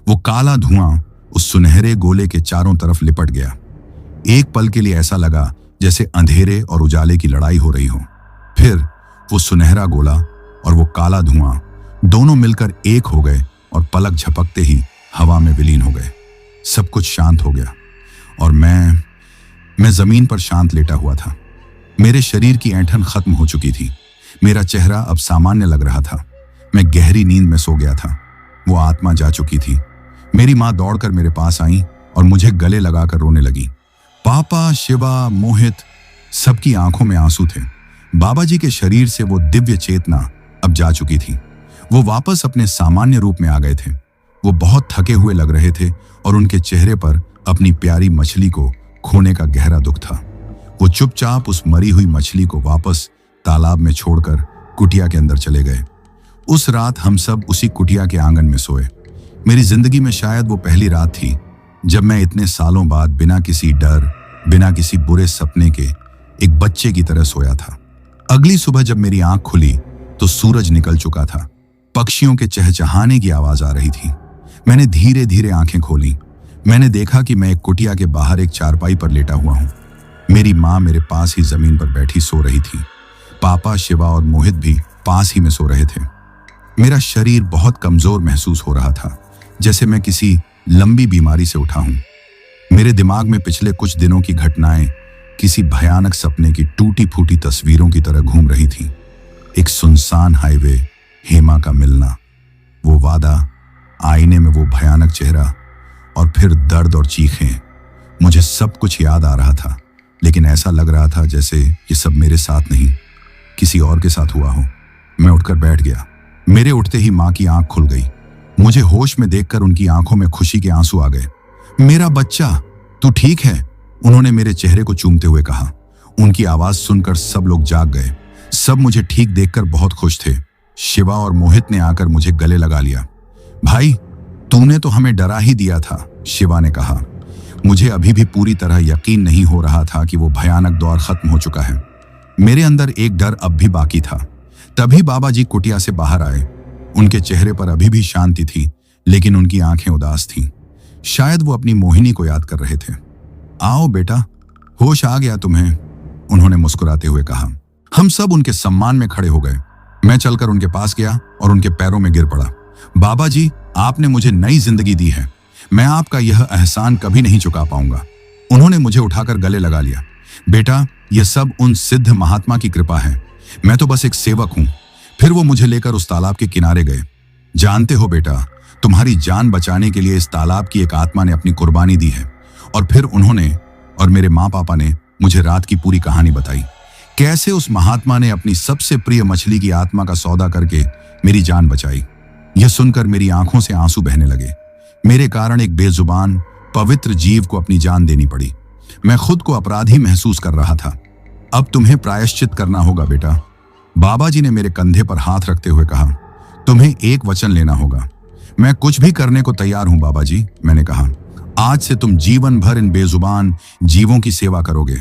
वो काला धुआं उस सुनहरे गोले के चारों तरफ लिपट गया। एक पल के लिए ऐसा लगा जैसे अंधेरे और उजाले की लड़ाई हो रही हो। फिर वो सुनहरा गोला और वो काला धुआं दोनों मिलकर एक हो गए और पलक झपकते ही हवा में विलीन हो गए। सब कुछ शांत हो गया और मैं जमीन पर शांत लेटा हुआ था। मेरे शरीर की ऐंठन खत्म हो चुकी थी। मेरा चेहरा अब सामान्य लग रहा था। मैं गहरी नींद में सो गया था। वो आत्मा जा चुकी थी। मेरी माँ दौड़कर मेरे पास आई और मुझे गले लगाकर रोने लगी। पापा, शिवा, मोहित, सबकी आंखों में आंसू थे। बाबा जी के शरीर से वो दिव्य चेतना अब जा चुकी थी। वो वापस अपने सामान्य रूप में आ गए थे। वो बहुत थके हुए लग रहे थे और उनके चेहरे पर अपनी प्यारी मछली को खोने का गहरा दुख था। वो चुपचाप उस मरी हुई मछली को वापस तालाब में छोड़कर कुटिया के अंदर चले गए। उस रात हम सब उसी कुटिया के आंगन में सोए। मेरी जिंदगी में शायद वो पहली रात थी जब मैं इतने सालों बाद बिना किसी डर, बिना किसी बुरे सपने के एक बच्चे की तरह सोया था। अगली सुबह जब मेरी आंख खुली तो सूरज निकल चुका था। पक्षियों के चहचहाने की आवाज आ रही थी। मैंने धीरे धीरे आंखें खोली। मैंने देखा कि मैं एक कुटिया के बाहर एक चारपाई पर लेटा हुआ हूं। मेरी माँ मेरे पास ही जमीन पर बैठी सो रही थी। पापा, शिवा और मोहित भी पास ही में सो रहे थे। मेरा शरीर बहुत कमजोर महसूस हो रहा था, जैसे मैं किसी लंबी बीमारी से उठा हूं। मेरे दिमाग में पिछले कुछ दिनों की घटनाएं किसी भयानक सपने की टूटी फूटी तस्वीरों की तरह घूम रही थी। एक सुनसान हाईवे, हेमा का मिलना, वो वादा, आईने में वो भयानक चेहरा और फिर दर्द और चीखें। मुझे सब कुछ याद आ रहा था, लेकिन ऐसा लग रहा था जैसे ये सब मेरे साथ नहीं, किसी और के साथ हुआ हो। मैं उठकर बैठ गया। मेरे उठते ही माँ की आंख खुल गई। मुझे होश में देखकर उनकी आंखों में खुशी के आंसू आ गए। मेरा बच्चा, तू ठीक है? उन्होंने मेरे चेहरे को चूमते हुए कहा। उनकी आवाज सुनकर सब लोग जाग गए। सब मुझे ठीक देखकर बहुत खुश थे। शिवा और मोहित ने आकर मुझे गले लगा लिया। भाई, तूने तो हमें डरा ही दिया था, शिवा ने कहा। मुझे अभी भी पूरी तरह यकीन नहीं हो रहा था कि वो भयानक दौर खत्म हो चुका है। मेरे अंदर एक डर अब भी बाकी था। तभी बाबा जी कुटिया से बाहर आए। उनके चेहरे पर अभी भी शांति थी, लेकिन उनकी आंखें उदास थीं। शायद वो अपनी मोहिनी को याद कर रहे थे। आओ बेटा, होश आ गया तुम्हें, उन्होंने मुस्कुराते हुए कहा। हम सब उनके सम्मान में खड़े हो गए। मैं चलकर उनके पास गया और उनके पैरों में गिर पड़ा। बाबा जी, आपने मुझे नई जिंदगी दी है। मैं आपका यह एहसान कभी नहीं चुका पाऊंगा। उन्होंने मुझे उठाकर गले लगा लिया। बेटा, यह सब उन सिद्ध महात्मा की कृपा है। मैं तो बस एक सेवक हूं। फिर वो मुझे लेकर उस तालाब के किनारे गए। जानते हो बेटा, तुम्हारी जान बचाने के लिए इस तालाब की एक आत्मा ने अपनी कुर्बानी दी है। और फिर उन्होंने और मेरे माँ पापा ने मुझे रात की पूरी कहानी बताई। कैसे उस महात्मा ने अपनी सबसे प्रिय मछली की आत्मा का सौदा करके मेरी जान बचाई। यह सुनकर मेरी आंखों से आंसू बहने लगे। मेरे कारण एक बेजुबान पवित्र जीव को अपनी जान देनी पड़ी। मैं खुद को अपराधी महसूस कर रहा था। अब तुम्हें प्रायश्चित करना होगा बेटा, बाबा जी ने मेरे कंधे पर हाथ रखते हुए कहा। तुम्हें एक वचन लेना होगा। मैं कुछ भी करने को तैयार हूं बाबा जी, मैंने कहा। आज से तुम जीवन भर इन बेजुबान जीवों की सेवा करोगे।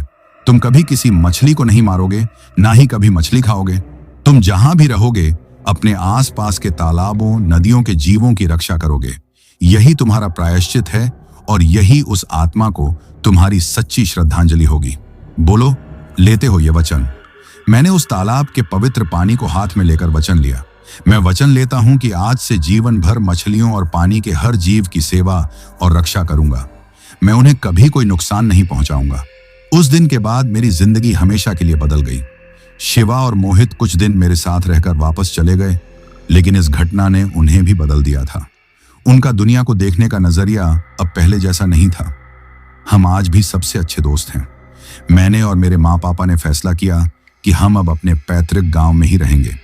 तुम कभी किसी मछली को नहीं मारोगे, ना ही कभी मछली खाओगे। तुम जहां भी रहोगे अपने आसपास के तालाबों, नदियों के जीवों की रक्षा करोगे। यही तुम्हारा प्रायश्चित है और यही उस आत्मा को तुम्हारी सच्ची श्रद्धांजलि होगी। बोलो, लेते हो ये वचन? मैंने उस तालाब के पवित्र पानी को हाथ में लेकर वचन लिया। मैं वचन लेता हूं कि आज से जीवन भर मछलियों और पानी के हर जीव की सेवा और रक्षा करूंगा। मैं उन्हें कभी कोई नुकसान नहीं पहुंचाऊंगा। उस दिन के बाद मेरी जिंदगी हमेशा के लिए बदल गई। शिवा और मोहित कुछ दिन मेरे साथ रहकर वापस चले गए, लेकिन इस घटना ने उन्हें भी बदल दिया था। उनका दुनिया को देखने का नजरिया अब पहले जैसा नहीं था। हम आज भी सबसे अच्छे दोस्त हैं। मैंने और मेरे माँ पापा ने फैसला किया कि हम अब अपने पैतृक गांव में ही रहेंगे।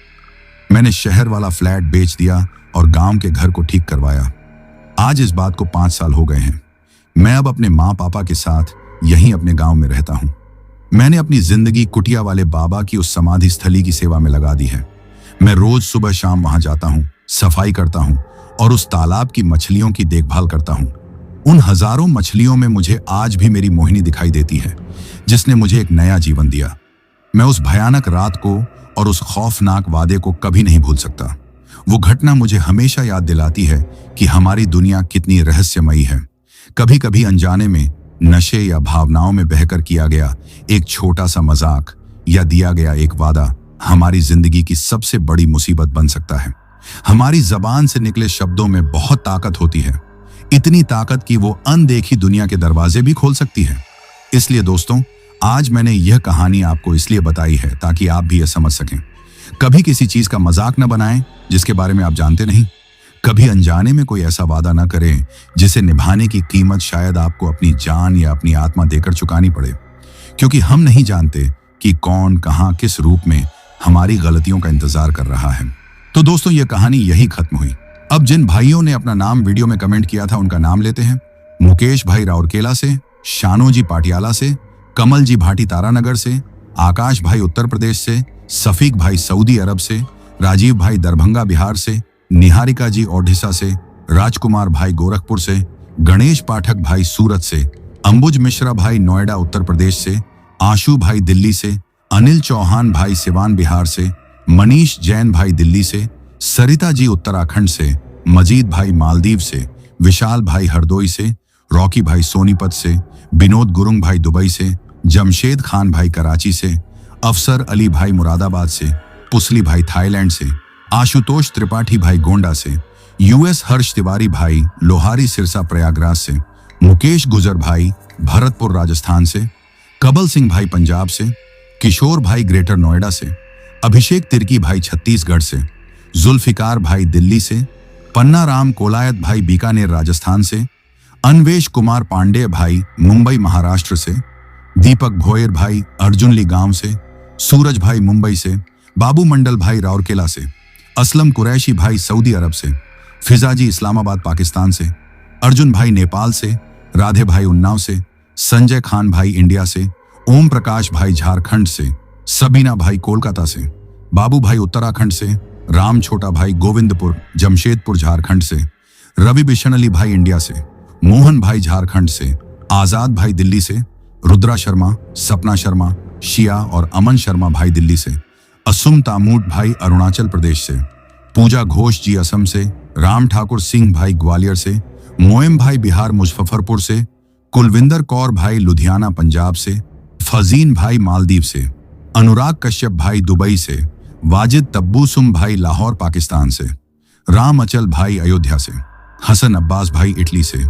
मैंने शहर वाला फ्लैट बेच दिया और गांव के घर को ठीक करवाया। आज इस बात को 5 साल हो गए हैं। मैं अब अपने माँ पापा के साथ यहीं अपने गांव में रहता हूँ। मैंने अपनी जिंदगी कुटिया वाले बाबा की उस समाधि स्थली की सेवा में लगा दी है। मैं रोज सुबह शाम वहां जाता हूँ, सफाई करता हूँ और उस तालाब की मछलियों की देखभाल करता हूँ। उन हजारों मछलियों में मुझे आज भी मेरी मोहिनी दिखाई देती है, जिसने मुझे एक नया जीवन दिया। मैं उस भयानक रात को और उस खौफनाक वादे को कभी नहीं भूल सकता। वो घटना मुझे हमेशा याद दिलाती है कि हमारी दुनिया कितनी रहस्यमयी है। कभी कभी अनजाने में, नशे या भावनाओं में बहकर किया गया एक छोटा सा मजाक या दिया गया एक वादा हमारी जिंदगी की सबसे बड़ी मुसीबत बन सकता है। हमारी जबान से निकले शब्दों में बहुत ताकत होती है, इतनी ताकत कि वो अनदेखी दुनिया के दरवाजे भी खोल सकती है। इसलिए दोस्तों, आज मैंने यह कहानी आपको इसलिए बताई है ताकि आप भी यह समझ सकें। कभी किसी चीज का मजाक न बनाएं जिसके बारे में आप जानते नहीं। कभी अनजाने में कोई ऐसा वादा न करें जिसे निभाने की कीमत शायद आपको अपनी जान या अपनी आत्मा देकर चुकानी पड़े, क्योंकि हम नहीं जानते कि कौन कहां किस रूप में हमारी गलतियों का इंतजार कर रहा है। तो दोस्तों, यह कहानी यही खत्म हुई। अब जिन भाइयों ने अपना नाम वीडियो में कमेंट किया था उनका नाम लेते हैं। मुकेश भाई राउरकेला से, शानो जी पाटियाला से, कमल जी भाटी तारानगर से, आकाश भाई उत्तर प्रदेश से, सफीक भाई सऊदी अरब से, राजीव भाई दरभंगा बिहार से, निहारिका जी ओडिशा से, राजकुमार भाई गोरखपुर से, गणेश पाठक भाई सूरत से, अंबुज मिश्रा भाई नोएडा उत्तर प्रदेश से, आशु भाई दिल्ली से, अनिल चौहान भाई सिवान बिहार से, मनीष जैन भाई दिल्ली से, सरिता जी उत्तराखंड से, मजीद भाई मालदीव से, विशाल भाई हरदोई से, रॉकी भाई सोनीपत से, विनोद गुरुंग भाई दुबई से, जमशेद खान भाई कराची से, अफसर अली भाई मुरादाबाद से, पुसली भाई थाईलैंड से, आशुतोष त्रिपाठी भाई गोंडा से, यूएस हर्ष तिवारी भाई लोहारी सिरसा प्रयागराज से, मुकेश गुजर भाई भरतपुर राजस्थान से, कबल सिंह भाई पंजाब से, किशोर भाई ग्रेटर नोएडा से, अभिषेक तिर्की भाई छत्तीसगढ़ से, जुल्फिकार भाई दिल्ली से, पन्ना राम कोलायत भाई बीकानेर राजस्थान से, अन्वेश कुमार पांडे भाई मुंबई महाराष्ट्र से, दीपक भोयर भाई अर्जुनली गांव से, सूरज भाई मुंबई से, बाबू मंडल भाई राउरकेला से, असलम कुरैशी भाई सऊदी अरब से, फिजाजी इस्लामाबाद पाकिस्तान से, अर्जुन भाई नेपाल से, राधे भाई उन्नाव से, संजय खान भाई इंडिया से, ओम प्रकाश भाई झारखंड से, सबीना भाई कोलकाता से, बाबू भाई उत्तराखंड से, राम छोटा भाई गोविंदपुर जमशेदपुर झारखंड से, रवि बिशन अली भाई इंडिया से, मोहन भाई झारखंड से, आजाद भाई दिल्ली से, रुद्रा शर्मा, सपना शर्मा, शिया और अमन शर्मा भाई दिल्ली से, असुम तामूट भाई अरुणाचल प्रदेश से, पूजा घोष जी असम से, राम ठाकुर सिंह भाई ग्वालियर से, मोएम भाई बिहार मुजफ्फरपुर से, कुलविंदर कौर भाई लुधियाना पंजाब से, फजीन भाई मालदीव से, अनुराग कश्यप भाई दुबई से, वाजिद तब्बूसुम भाई लाहौर पाकिस्तान से, राम अचल भाई अयोध्या से, हसन अब्बास भाई इटली से,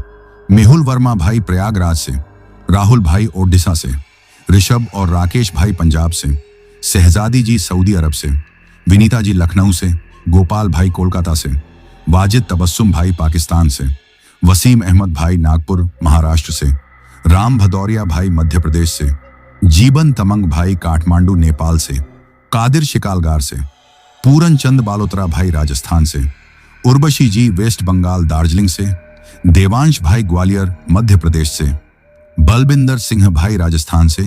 मेहुल वर्मा भाई प्रयागराज से, राहुल भाई ओडिशा से, ऋषभ और राकेश भाई पंजाब से, शहजादी जी सऊदी अरब से, विनीता जी लखनऊ से, गोपाल भाई कोलकाता से, वाजिद तबस्सुम भाई पाकिस्तान से, वसीम अहमद भाई नागपुर महाराष्ट्र से, राम भदौरिया भाई मध्य प्रदेश से, जीवन तमंग भाई काठमांडू नेपाल से, कादिर शिकालगार से, पूरन चंद बालोतरा भाई राजस्थान से, उर्वशी जी वेस्ट बंगाल दार्जिलिंग से, देवांश भाई ग्वालियर मध्य प्रदेश से, बलबिंदर सिंह भाई राजस्थान से,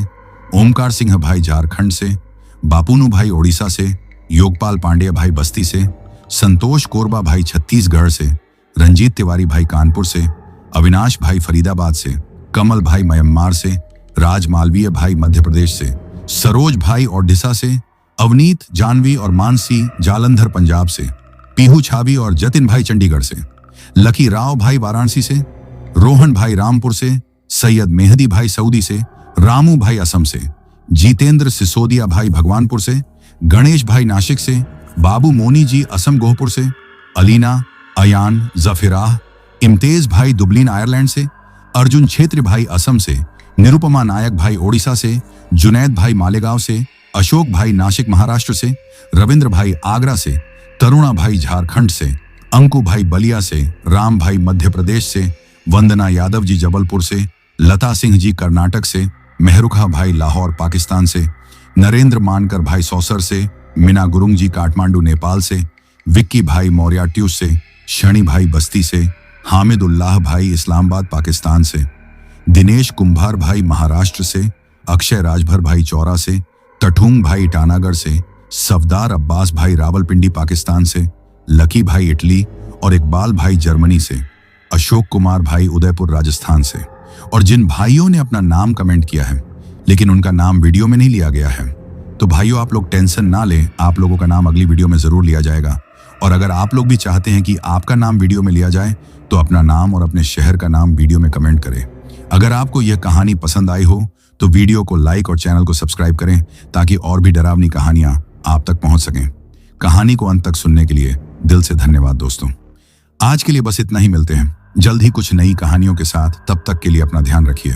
ओमकार सिंह भाई झारखंड से, बापूनू भाई ओडिशा से, योगपाल पांडे भाई बस्ती से, संतोष कोरबा भाई छत्तीसगढ़ से, रंजीत तिवारी भाई कानपुर से, अविनाश भाई फरीदाबाद से, कमल भाई म्यांमार से, राज मालवीय भाई मध्य प्रदेश से, सरोज भाई ओडिशा से, अवनीत जानवी और मानसी जालंधर पंजाब से, पीहू छावी और जतिन भाई चंडीगढ़ से, लकी राव भाई वाराणसी से, रोहन भाई रामपुर से, सैयद मेहदी भाई सऊदी से, रामू भाई असम से, जीतेंद्र सिसोदिया भाई भगवानपुर से, गणेश भाई नासिक से, बाबू मोनी जी असम गोहपुर से, अलीना, अयान, जफिराह, इम्तेज भाई दुबलिन आयरलैंड से, अर्जुन छेत्री भाई असम से, निरुपमा नायक भाई ओडिशा से, जुनैद भाई मालेगांव से, अशोक भाई नासिक महाराष्ट्र से, रविंद्र भाई आगरा से, तरुणा भाई झारखंड से, अंकु भाई बलिया से, राम भाई मध्य प्रदेश से, वंदना यादव जी जबलपुर से, लता सिंह जी कर्नाटक से, मेहरुखा भाई लाहौर पाकिस्तान से, नरेंद्र मानकर भाई सौसर से, मीना गुरुंग जी काठमांडू नेपाल से, विक्की भाई मौर्याट्यूर से, शनि भाई बस्ती से, हामिद उल्लाह भाई इस्लामाबाद पाकिस्तान से, दिनेश कुंभार भाई महाराष्ट्र से, अक्षय राजभर भाई चौरा से, टठूंग भाई ईटानगर से, सफदार अब्बास भाई रावलपिंडी पाकिस्तान से, लकी भाई इटली और इकबाल भाई जर्मनी से, अशोक कुमार भाई उदयपुर राजस्थान से। और जिन भाइयों ने अपना नाम कमेंट किया है लेकिन उनका नाम वीडियो में नहीं लिया गया है, तो भाइयों आप लोग टेंशन ना लें, आप लोगों का नाम अगली वीडियो में जरूर लिया जाएगा। और अगर आप लोग भी चाहते हैं कि आपका नाम वीडियो में लिया जाए तो अपना नाम और अपने शहर का नाम वीडियो में कमेंट करें। अगर आपको यह कहानी पसंद आई हो तो वीडियो को लाइक और चैनल को सब्सक्राइब करें ताकि और भी डरावनी कहानियां आप तक पहुंच सकें। कहानी को अंत तक सुनने के लिए दिल से धन्यवाद दोस्तों। आज के लिए बस इतना ही, मिलते हैं जल्द ही कुछ नई कहानियों के साथ। तब तक के लिए अपना ध्यान रखिए।